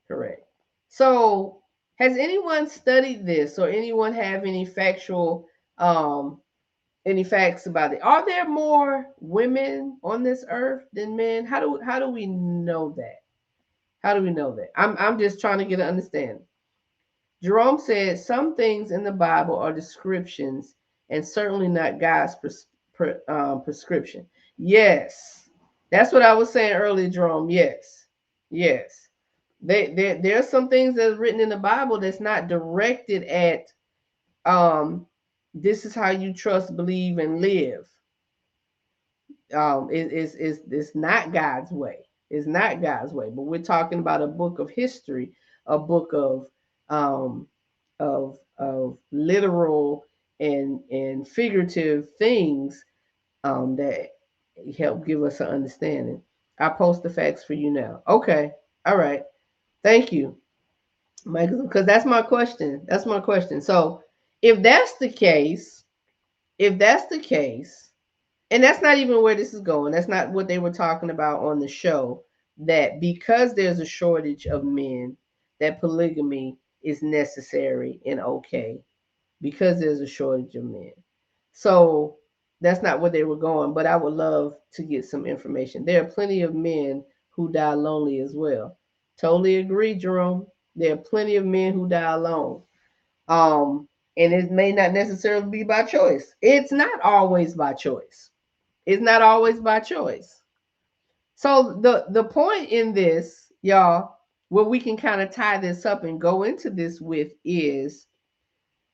correct. So, has anyone studied this or anyone have any um, any facts about it? Are there more women on this earth than men? How do we know that? How do we know that? I'm just trying to get an understanding. Jerome said some things in the Bible are descriptions and certainly not God's prescription. Yes, that's what I was saying earlier, Jerome. Yes, yes. There are some things that's written in the Bible that's not directed at this is how you trust, believe, and live. It's not God's way. It's not God's way. But we're talking about a book of history, a book um, of literal and figurative things that help give us an understanding. I post the facts for you now. Okay. All right. Thank you, Michael, because that's my question. That's my question. So if that's the case, if that's the case, and that's not even where this is going, that's not what they were talking about on the show, that because there's a shortage of men, that polygamy is necessary and okay because there's a shortage of men. So that's not where they were going, but I would love to get some information. There are plenty of men who die lonely as well. Totally agree, Jerome. There are plenty of men who die alone. Um, and it may not necessarily be by choice. It's not always by choice. It's not always by choice. So the point in this, y'all, where we can kind of tie this up and go into this with is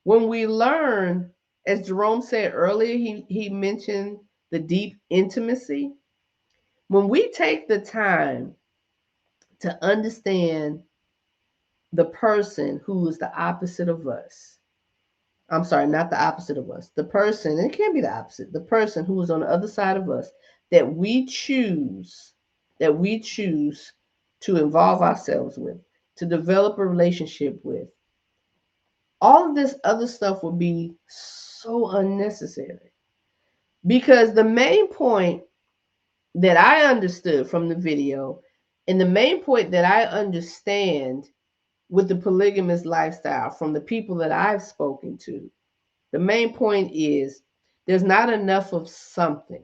when we learn, as Jerome said earlier, he mentioned the deep intimacy. When we take the time to understand the person who is the opposite of us, I'm sorry, not the opposite of us, the person, and it can't be the opposite, the person who is on the other side of us that we choose, that we choose to involve ourselves with, to develop a relationship with, all of this other stuff would be so unnecessary. Because the main point that I understood from the video, and the main point that I understand with the polygamous lifestyle from the people that I've spoken to, the main point is there's not enough of something.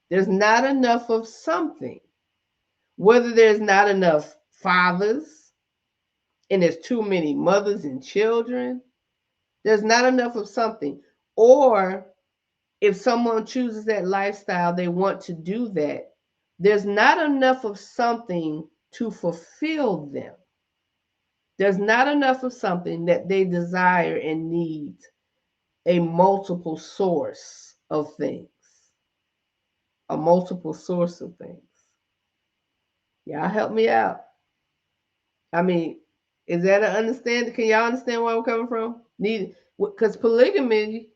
There's not enough of something. Whether there's not enough fathers and there's too many mothers and children, there's not enough of something. Or if someone chooses that lifestyle, they want to do that, there's not enough of something to fulfill them. There's not enough of something that they desire and need a multiple source of things. A multiple source of things. Y'all help me out. I mean, is that an understanding? Can y'all understand where I'm coming from? Need because polygamy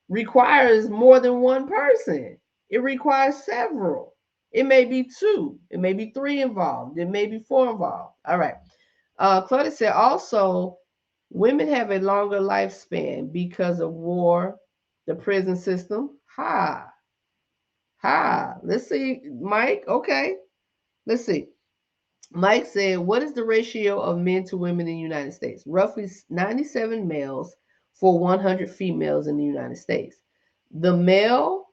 requires more than one person. It requires several. It may be two. It may be three involved. It may be four involved. All right. Claudia said also women have a longer lifespan because of war, the prison system. Ha. Ha. Let's see, Mike. Okay. Let's see. Mike said, what is the ratio of men to women in the United States? Roughly 97 males for 100 females in the United States. The male,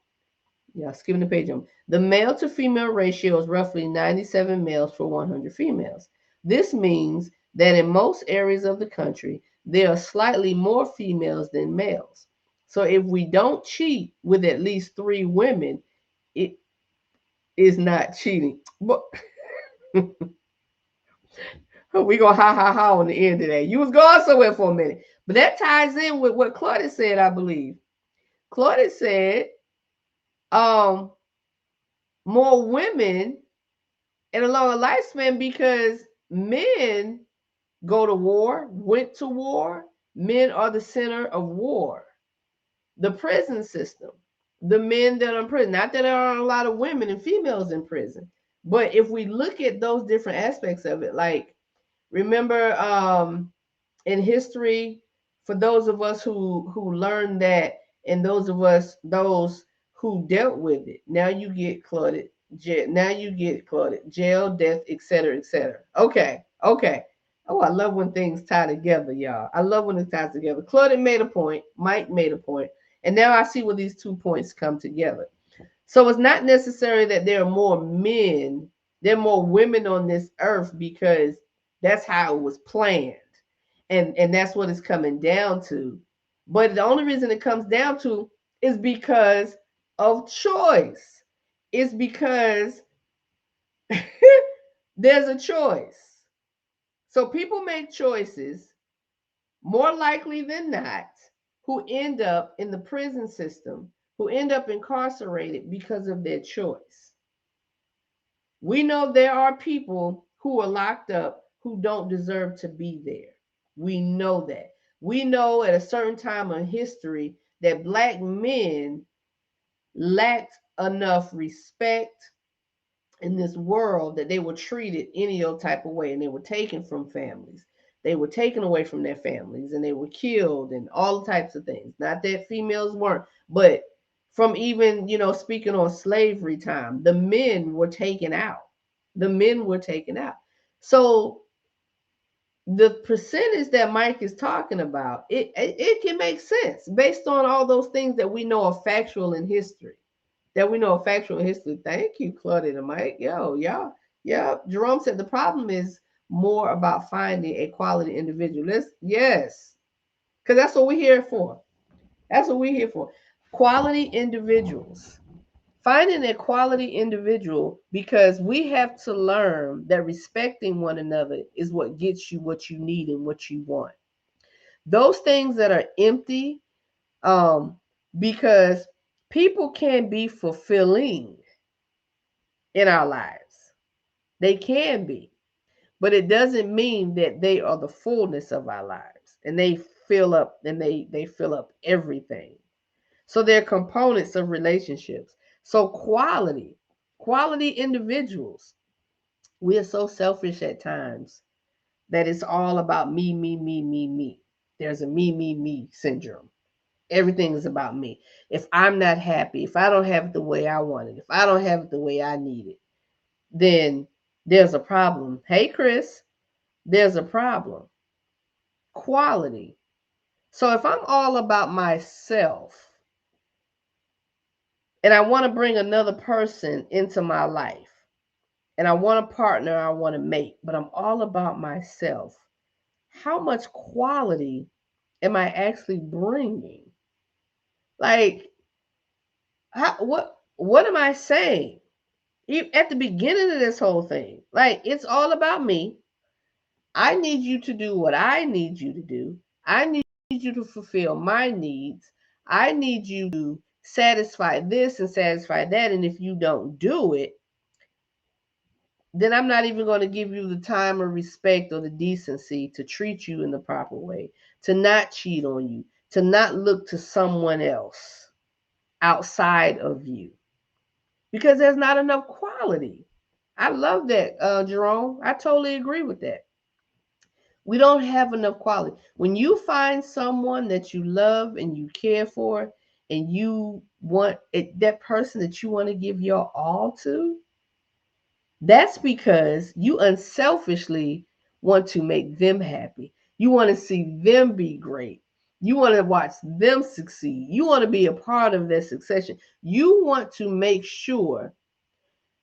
yeah, skipping the page. The male to female ratio is roughly 97 males for 100 females. This means that in most areas of the country, there are slightly more females than males. So if we don't cheat with at least 3 women, it is not cheating. But we gonna ha ha ha on the end of that. You was going somewhere for a minute, but that ties in with what Claudia said, I believe. Claudia said, um, more women and a longer lifespan because men go to war, went to war. Men are the center of war. The prison system, the men that are in prison. Not that there aren't a lot of women and females in prison, but if we look at those different aspects of it, like remember in history, for those of us who learned that, and those who dealt with it, now you get cluttered jail, now you get cluttered jail, death, etc., etc. Okay, okay. Oh, I love when things tie together, y'all. I love when it ties together. Claudia made a point, Mike made a point, and now I see where these 2 points come together. So it's not necessary that there are more men, there are more women on this earth because that's how it was planned. And that's what it's coming down to. But the only reason it comes down to is because of choice. It's because there's a choice. So people make choices more likely than not who end up in the prison system, who end up incarcerated because of their choice. We know there are people who are locked up who don't deserve to be there. We know that. We know at a certain time in history that black men lacked enough respect in this world that they were treated any old type of way, and they were taken from families. They were taken away from their families, and they were killed and all types of things. Not that females weren't, but from even, speaking on slavery time, the men were taken out. The men were taken out. So the percentage that Mike is talking about, it can make sense based on all those things that we know are factual in history. That we know are factual in history. Thank you, Claudia and Mike. Yo, y'all. Yeah. Jerome said the problem is more about finding a quality individual. Yes. Because that's what we're here for. That's what we're here for. Quality individuals. Finding a quality individual, because we have to learn that respecting one another is what gets you what you need and what you want. Those things that are empty, um, because people can be fulfilling in our lives. They can be, but it doesn't mean that they are the fullness of our lives and they fill up and they fill up everything. So they're components of relationships. So quality individuals. We are so selfish at times that it's all about me, me, me, me, me. There's a me, me, me syndrome. Everything is about me. If I'm not happy, if I don't have it the way I want it, if I don't have it the way I need it, then there's a problem. Hey, Chris, there's a problem. Quality. So if I'm all about myself and I want to bring another person into my life and I want a partner, I want to mate, but I'm all about myself, how much quality am I actually bringing? Like, what am I saying? At the beginning of this whole thing, like, it's all about me. I need you to do what I need you to do. I need you to fulfill my needs. I need you to satisfy this and satisfy that. And if you don't do it, then I'm not even going to give you the time or respect or the decency to treat you in the proper way, to not cheat on you, to not look to someone else outside of you, because there's not enough quality. I love that, Jerome. I totally agree with that. We don't have enough quality. When you find someone that you love and you care for, and you want it, that person that you want to give your all to, that's because you unselfishly want to make them happy. You want to see them be great. You want to watch them succeed. You want to be a part of their succession. You want to make sure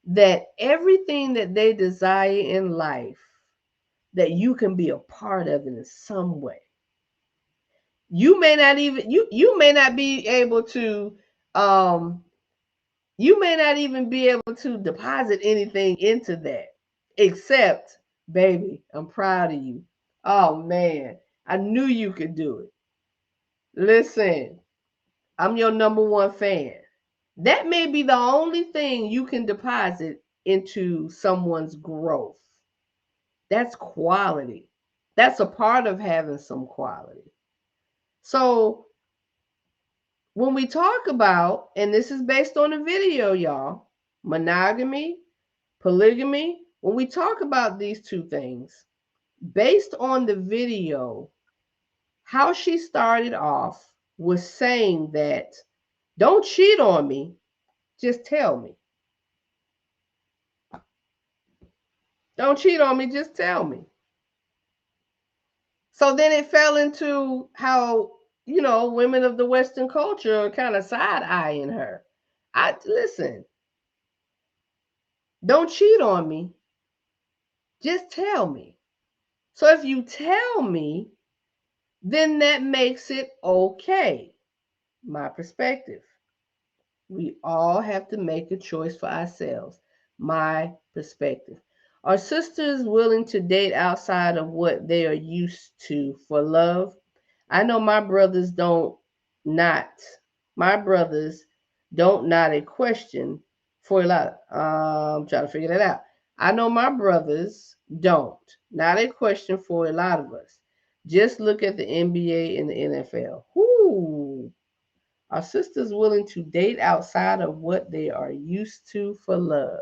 that everything that they desire in life, that you can be a part of it in some way. You may not even you may not be able to um you may not even be able to deposit anything into that, except, baby, I'm proud of you. Oh man, I knew you could do it. Listen, I'm your number one fan. That may be the only thing you can deposit into someone's growth. That's quality. That's a part of having some quality. So when we talk about, and this is based on a video, y'all, monogamy, polygamy, when we talk about these two things, based on the video, how she started off was saying that don't cheat on me, just tell me. Don't cheat on me, just tell me. So then it fell into how, women of the Western culture are kind of side eyeing her. I listen, don't cheat on me, just tell me. So if you tell me, then that makes it okay. My perspective. We all have to make a choice for ourselves. My perspective. Are sisters willing to date outside of what they are used to for love? I know not. My brothers don't not a question for a lot. I'm trying to figure that out. I know my brothers don't. Not a question for a lot of us. Just look at the NBA and the NFL. Whoo. Are sisters willing to date outside of what they are used to for love?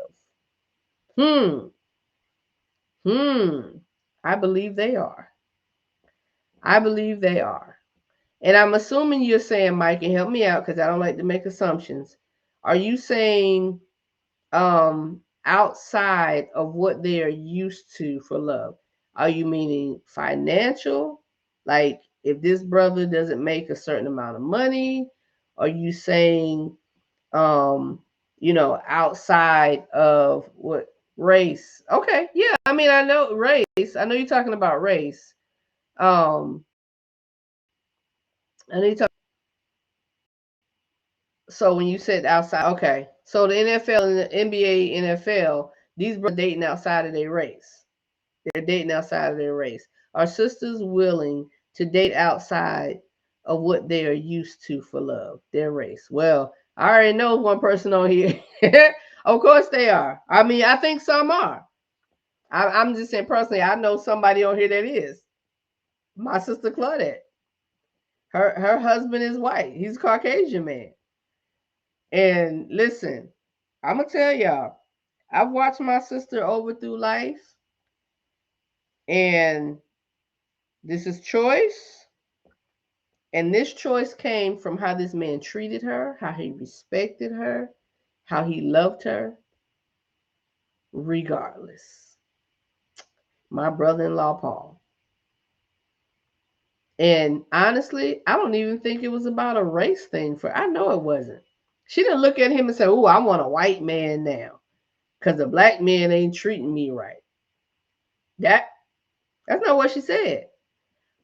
Hmm. Hmm. I believe they are. I believe they are. And I'm assuming you're saying, Mike, and help me out because I don't like to make assumptions. Are you saying outside of what they are used to for love? Are you meaning financial? Like if this brother doesn't make a certain amount of money? Are you saying outside of what race? Okay, yeah, I mean I know race. I know you're talking about race. Um I know you're talking. So when you said outside, okay. So the NFL and the NBA, NFL, these brothers dating outside of their race. They're dating outside of their race. Are sisters willing to date outside of what they are used to for love, their race? Well, I already know one person on here. Of course they are. I mean, I think some are. I'm just saying personally, I know somebody on here that is. My sister Claudette. Her husband is white. He's a Caucasian man. And listen, I'm gonna tell y'all, I've watched my sister over through life, and this is choice. And this choice came from how this man treated her, how he respected her, how he loved her, regardless. My brother in law, Paul. And honestly, I don't even think it was about a race thing for I know it wasn't. She didn't look at him and say, "Oh, I want a white man now because a black man ain't treating me right." That that's not what she said.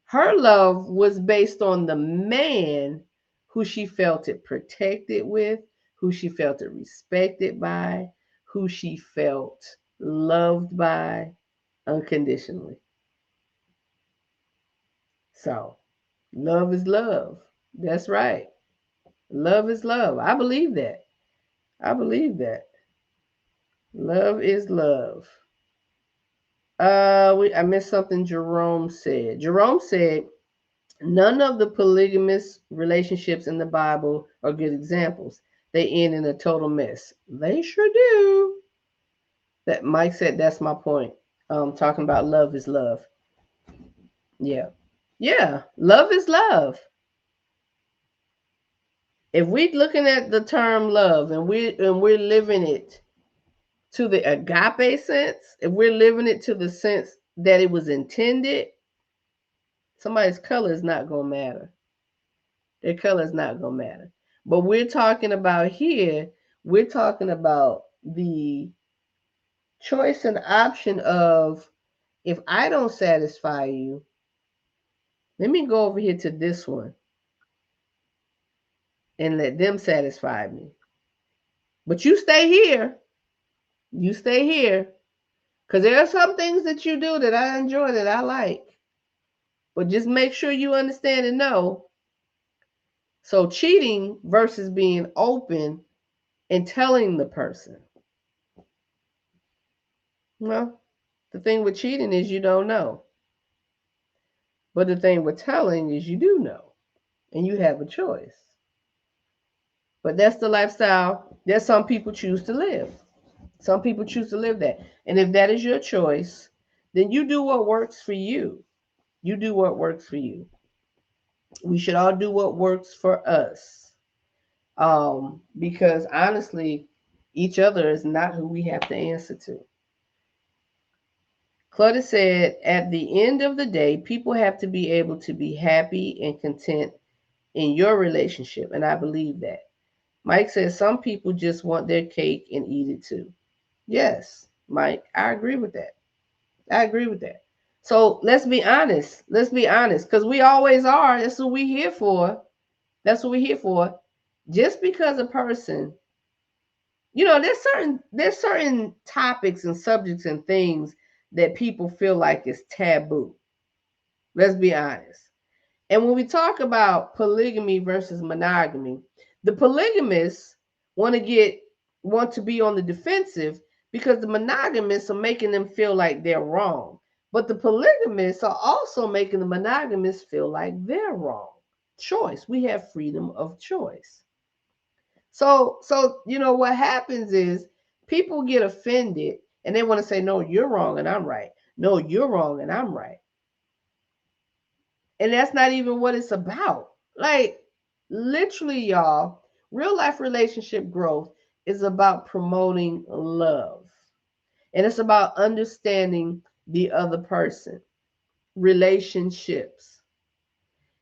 Her love was based on the man who she felt it protected with, who she felt it respected by, who she felt loved by unconditionally. So, love is love. That's right. Love is love. I believe that. I believe that. Love is love. I missed something Jerome said. Jerome said none of the polygamous relationships in the Bible are good examples. They end in a total mess. They sure do. That Mike said that's my point. Talking about love is love. Yeah. Yeah. Love is love. If we're looking at the term love and we're living it to the agape sense, if we're living it to the sense that it was intended, somebody's color is not gonna matter. Their color is not gonna matter. But we're talking about here, we're talking about the choice and option of if I don't satisfy you, let me go over here to this one and let them satisfy me. But you stay here. You stay here. Because there are some things that you do that I enjoy, that I like. But just make sure you understand and know. So cheating versus being open and telling the person. Well, the thing with cheating is you don't know. But the thing with telling is you do know. And you have a choice. But that's the lifestyle that some people choose to live. Some people choose to live that. And if that is your choice, then you do what works for you. You do what works for you. We should all do what works for us. Because honestly, each other is not who we have to answer to. Clutter said, at the end of the day, people have to be able to be happy and content in your relationship. And I believe that. Mike says some people just want their cake and eat it too. Yes, Mike, I agree with that. I agree with that. So let's be honest. Let's be honest. Because we always are. That's what we're here for. That's what we're here for. Just because a person, there's certain topics and subjects and things that people feel like is taboo. Let's be honest. And when we talk about polygamy versus monogamy, the polygamists want to get want to be on the defensive because the monogamists are making them feel like they're wrong. But the polygamists are also making the monogamists feel like they're wrong. choice. We have freedom of choice. So what happens is people get offended and they want to say, no, you're wrong and I'm right. No, you're wrong and I'm right. And that's not even what it's about. Like, literally, y'all, real life relationship growth is about promoting love. And it's about understanding the other person, relationships.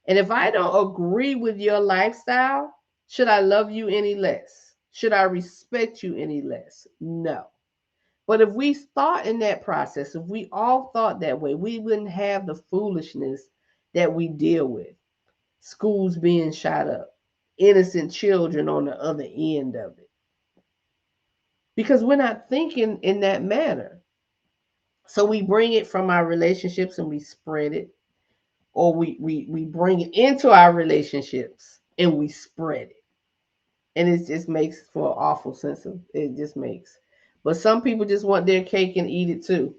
And if I don't agree with your lifestyle, should I love you any less? Should I respect you any less? No. But if we thought in that process, if we all thought that way, we wouldn't have the foolishness that we deal with. Schools being shot up, innocent children on the other end of it. Because we're not thinking in that manner. So we bring it from our relationships and we spread it, or we bring it into our relationships and we spread it. And it just makes for an awful sense of it just makes. But some people just want their cake and eat it too.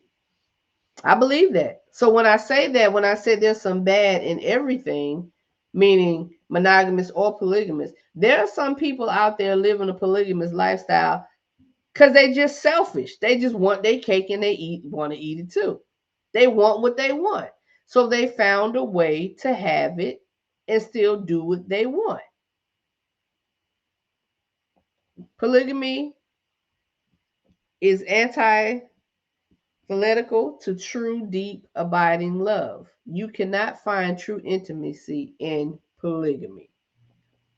I believe that. So when I say that, when I say there's some bad in everything, meaning monogamous or polygamous, there are some people out there living a polygamous lifestyle because they just selfish. They just want their cake and they want to eat it too. They want what they want. So they found a way to have it and still do what they want. Polygamy is antithetical to true, deep, abiding love. You cannot find true intimacy in polygamy.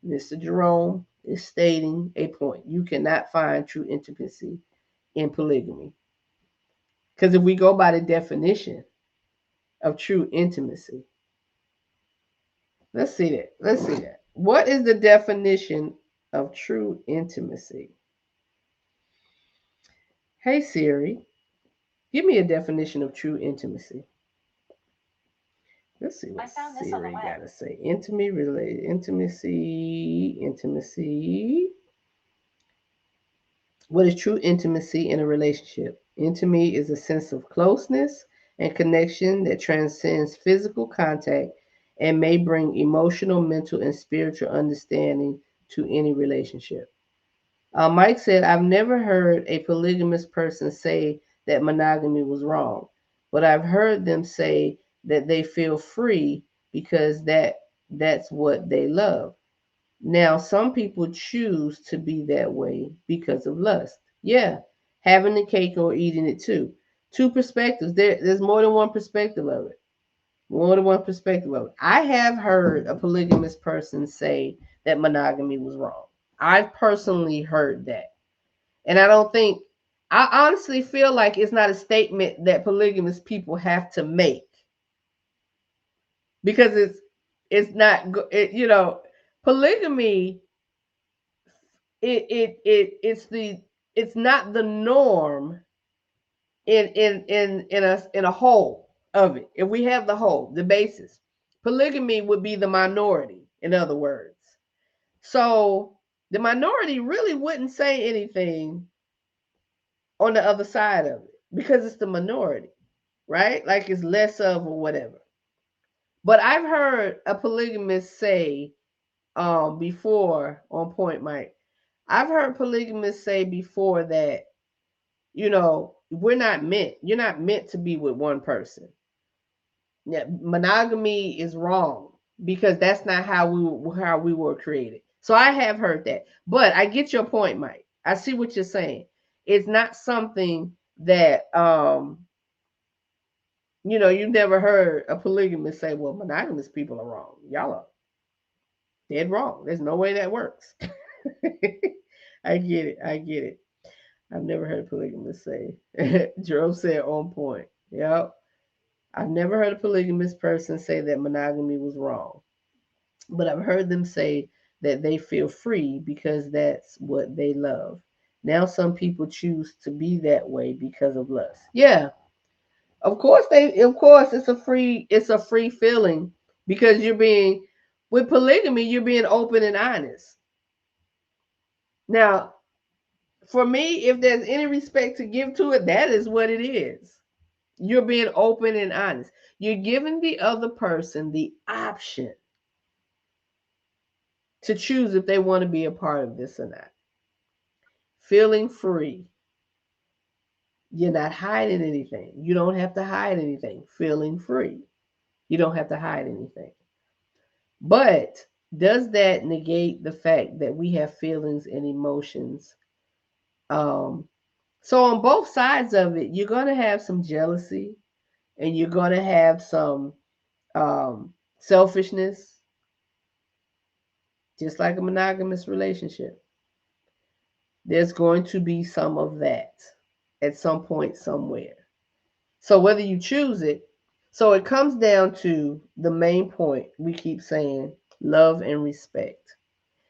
Mr. Jerome is stating a point. You cannot find true intimacy in polygamy. Because if we go by the definition of true intimacy, let's see that. Let's see that. What is the definition of true intimacy? Hey Siri, give me a definition of true intimacy. Let's see what Siri got to say. Intimacy, related intimacy. What is true intimacy in a relationship? Intimacy is a sense of closeness and connection that transcends physical contact and may bring emotional, mental, and spiritual understanding to any relationship. Mike said, I've never heard a polygamous person say that monogamy was wrong, but I've heard them say that they feel free because that's what they love. Now, some people choose to be that way because of lust. Yeah, having the cake or eating it too. Two perspectives. There's more than one perspective of it. More than one perspective of it. I have heard a polygamous person say that monogamy was wrong. I've personally heard that. And I honestly feel like it's not a statement that polygamous people have to make because it's not, polygamy it's not the norm in a whole of it. If we have the whole, the basis, polygamy would be the minority, in other words. So the minority really wouldn't say anything on the other side of it because it's the minority, right? Like it's less of or whatever. But I've heard a polygamist say before on point, Mike. I've heard polygamists say before that, you're not meant to be with one person. Yeah, monogamy is wrong because that's not how we were created. So I have heard that. But I get your point, Mike. I see what you're saying. It's not something that you've never heard a polygamist say, well, monogamous people are wrong. Y'all are dead wrong. There's no way that works. I get it. I get it. I've never heard a polygamist say. Jerome said on point. Yep. I've never heard a polygamous person say that monogamy was wrong. But I've heard them say that they feel free because that's what they love. Now some people choose to be that way because of lust. Yeah. Of course it's a free feeling because with polygamy, you're being open and honest. Now, for me, if there's any respect to give to it, that is what it is. You're being open and honest. You're giving the other person the option to choose if they want to be a part of this or not. Feeling free. You're not hiding anything. You don't have to hide anything. Feeling free. You don't have to hide anything. But does that negate the fact that we have feelings and emotions? Um, so on both sides of it, you're going to have some jealousy and you're going to have some selfishness, just like a monogamous relationship. There's going to be some of that at some point somewhere. So whether you choose it, so it comes down to the main point we keep saying, love and respect.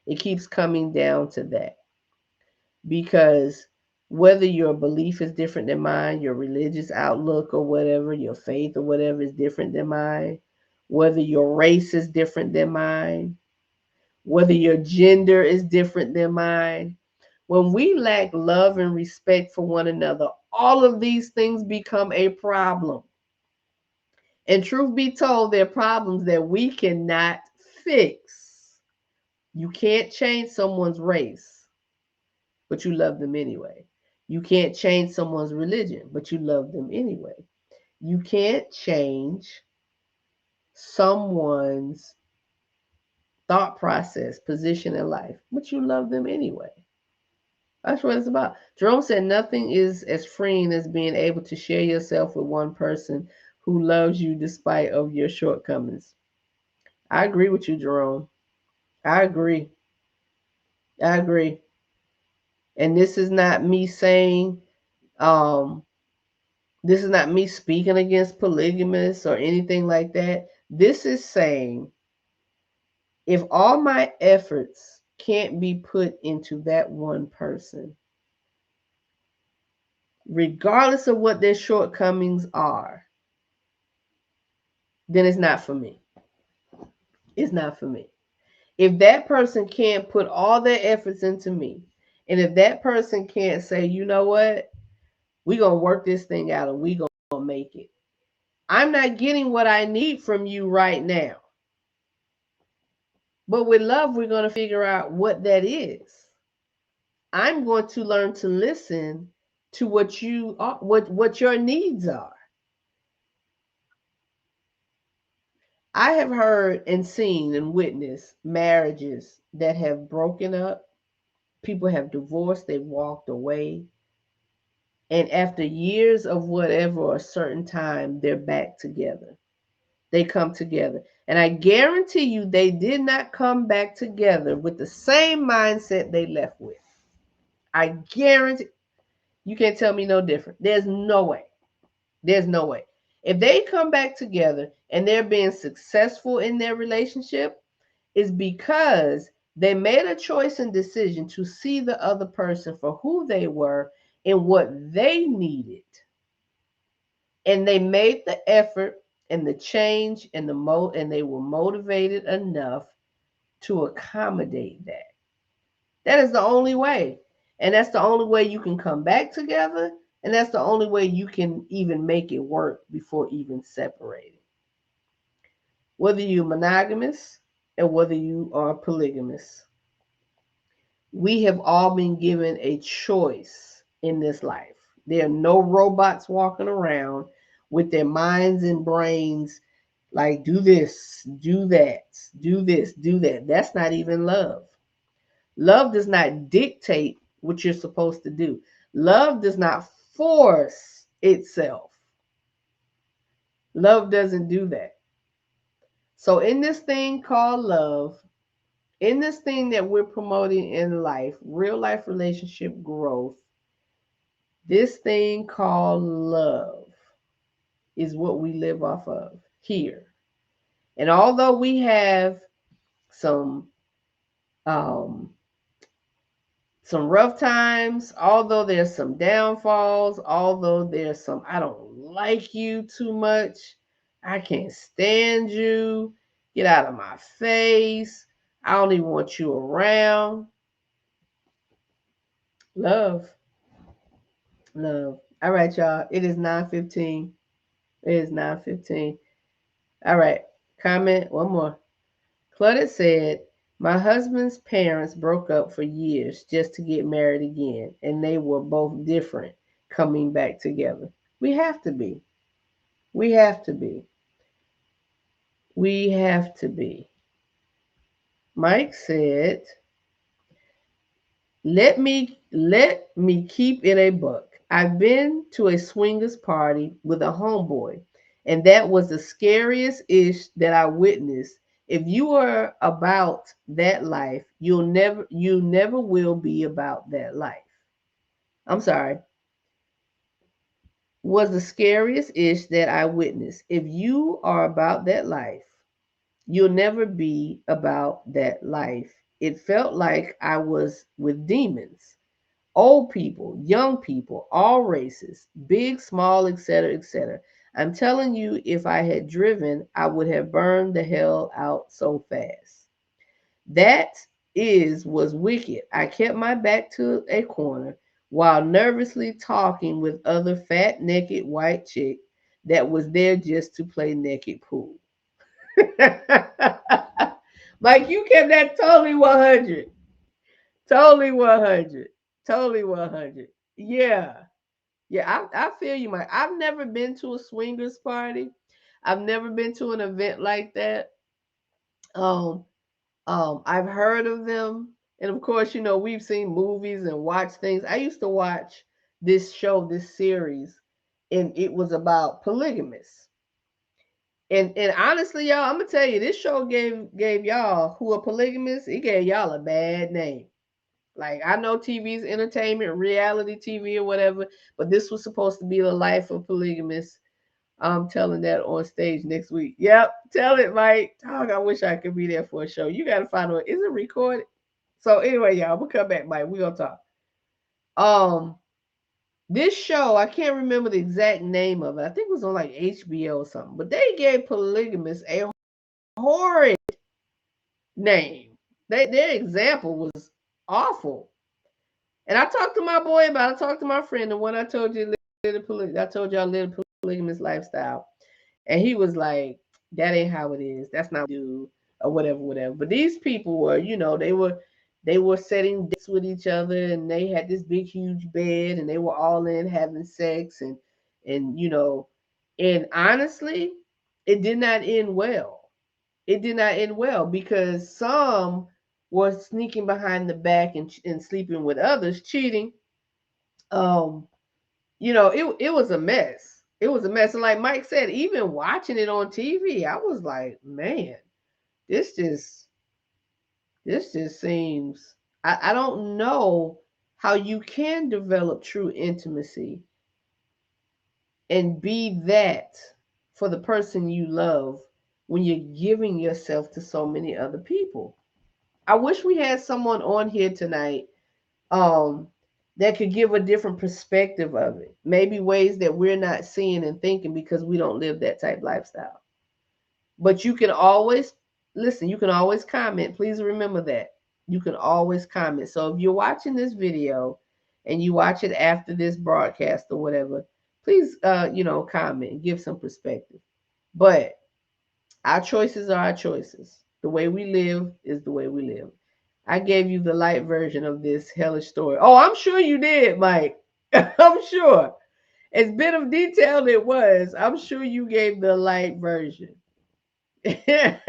It keeps coming down to that because whether your belief is different than mine, your religious outlook or whatever, your faith or whatever is different than mine, whether your race is different than mine, whether your gender is different than mine, when we lack love and respect for one another, all of these things become a problem. And truth be told, they're problems that we cannot fix. You can't change someone's race, but you love them anyway. You can't change someone's religion, but you love them anyway. You can't change someone's thought process, position in life, but you love them anyway. That's what it's about. Jerome said nothing is as freeing as being able to share yourself with one person who loves you despite of your shortcomings. I agree with you, Jerome. I agree. I agree. And this is not me saying, um, this is not me speaking against polygamists or anything like that. This is saying if all my efforts can't be put into that one person, regardless of what their shortcomings are, then it's not for me. It's not for me. If that person can't put all their efforts into me, and if that person can't say, you know what, we're going to work this thing out and we're going to make it. I'm not getting what I need from you right now. But with love, we're going to figure out what that is. I'm going to learn to listen to what you are, what your needs are. I have heard and seen and witnessed marriages that have broken up. People have divorced, they've walked away. And after years of whatever, or a certain time, they're back together. They come together. And I guarantee you, they did not come back together with the same mindset they left with. I guarantee you can't tell me no different. There's no way. There's no way. If they come back together and they're being successful in their relationship, it's because they made a choice and decision to see the other person for who they were and what they needed. And they made the effort and the change and and they were motivated enough to accommodate that. That is the only way. And that's the only way you can come back together. And that's the only way you can even make it work before even separating. Whether you're monogamous and whether you are polygamous, we have all been given a choice in this life. There are no robots walking around with their minds and brains like, do this, do that, do this, do that. That's not even love. Love does not dictate what you're supposed to do. Love does not force itself. Love doesn't do that. So, in this thing called love, in this thing that we're promoting in life, real life relationship growth, this thing called love is what we live off of here. And although we have some um, some rough times, although there's some downfalls, although there's some I don't like you too much, I can't stand you, get out of my face, I don't even want you around. Love, love. All right, y'all. It is 9:15. It is 9:15. All right. Comment one more. Claudette said, My husband's parents broke up for years just to get married again, and they were both different coming back together. We have to be. We have to be. We have to be. Mike said, let me keep it a buck. I've been to a swingers party with a homeboy, and that was the scariest ish that I witnessed. If you are about that life, you never will be about that life. I'm sorry. Was the scariest ish that I witnessed. If you are about that life, you'll never be about that life. It felt like I was with demons. Old people, young people, all races, big, small, etc., etc. I'm telling you, if I had driven, I would have burned the hell out so fast. That is was wicked. I kept my back to a corner while nervously talking with other fat, naked white chick that was there just to play naked pool. Like you kept that totally 100. Totally 100. Totally 100. Yeah. Yeah, I feel you, Mike. I've never been to a swingers party. I've never been to an event like that. Um, I've heard of them, and of course, we've seen movies and watched things. I used to watch this show, this series, and it was about polygamists. And honestly, y'all, I'm gonna tell you, this show gave y'all who are polygamists, it gave y'all a bad name. Like I know TV's entertainment, reality TV or whatever, but this was supposed to be the life of polygamists. I'm telling that on stage next week. Yep, tell it, Mike. Dog, I wish I could be there for a show. You gotta find one. Is it recorded? So anyway, y'all, we'll come back, Mike. We gonna talk. Um, this show, I can't remember the exact name of it. I think it was on like HBO or something. But they gave polygamists a horrid name. Their example was awful. And I talked to my boy about it. I talked to my friend, the one I told you I told y'all live a polygamous lifestyle. And he was like, that ain't how it is. That's not what we do, or whatever, whatever. But these people were, they were setting dates with each other, and they had this big huge bed, and they were all in having sex, and honestly, it did not end well. It did not end well because some were sneaking behind the back and sleeping with others, cheating. Um, it was a mess. It was a mess. And like Mike said, even watching it on TV, I was like, man, this just this just seems I don't know how you can develop true intimacy and be that for the person you love when you're giving yourself to so many other people. I wish we had someone on here tonight um that could give a different perspective of it. Maybe ways that we're not seeing and thinking because we don't live that type lifestyle. But you can always listen, you can always comment. Please remember that. You can always comment. So if you're watching this video and you watch it after this broadcast or whatever, please comment and give some perspective. But our choices are our choices. The way we live is the way we live. I gave you the light version of this hellish story. Oh, I'm sure you did, Mike. I'm sure. As bit of detail it was, I'm sure you gave the light version. Bet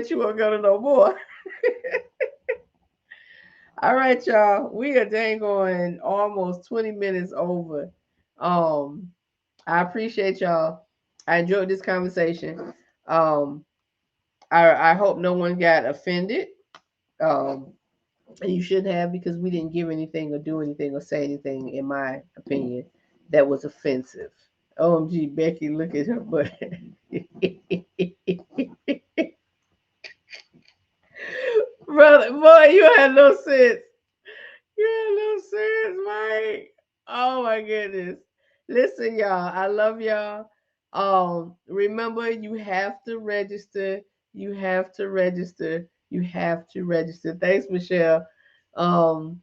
you won't go to no more. All right, y'all. We are dang going almost 20 minutes over. Um, I appreciate y'all. I enjoyed this conversation. Um, I hope no one got offended. Um, and you shouldn't have because we didn't give anything or do anything or say anything, in my opinion, that was offensive. OMG, Becky, look at her butt. Brother, boy, you had no sense. You had no sense, Mike. Oh my goodness. Listen, y'all, I love y'all. Remember, you have to register. You have to register. You have to register. Thanks, Michelle. Um,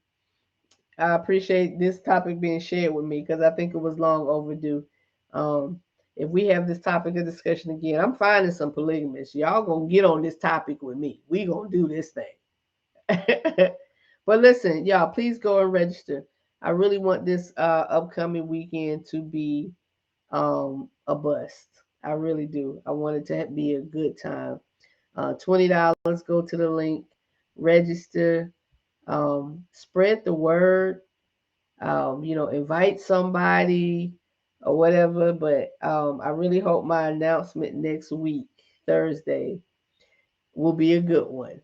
I appreciate this topic being shared with me because I think it was long overdue. Um, if we have this topic of discussion again, I'm finding some polygamists. Y'all gonna get on this topic with me. We gonna do this thing. But listen, y'all, please go and register. I really want this upcoming weekend to be a bust. I really do. I want it to be a good time. $20. Go to the link, register, spread the word. Invite somebody or whatever. But I really hope my announcement next week, Thursday, will be a good one,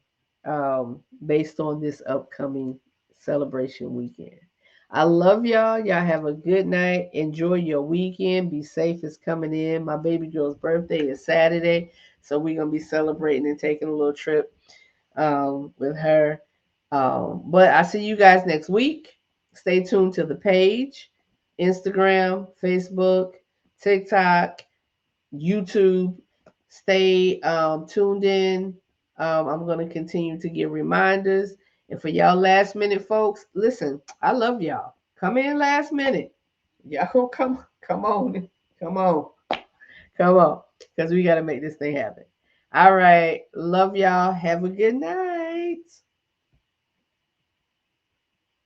based on this upcoming celebration weekend. I love y'all. Y'all have a good night. Enjoy your weekend. Be safe. It's coming in. My baby girl's birthday is Saturday, so we're gonna be celebrating and taking a little trip with her. But I see you guys next week. Stay tuned to the page, Instagram, Facebook, TikTok, YouTube. Stay tuned in. I'm going to continue to give reminders. And for y'all last minute folks, listen, I love y'all. Come in last minute. Y'all come on, come on, come on, because we got to make this thing happen. All right. Love y'all. Have a good night.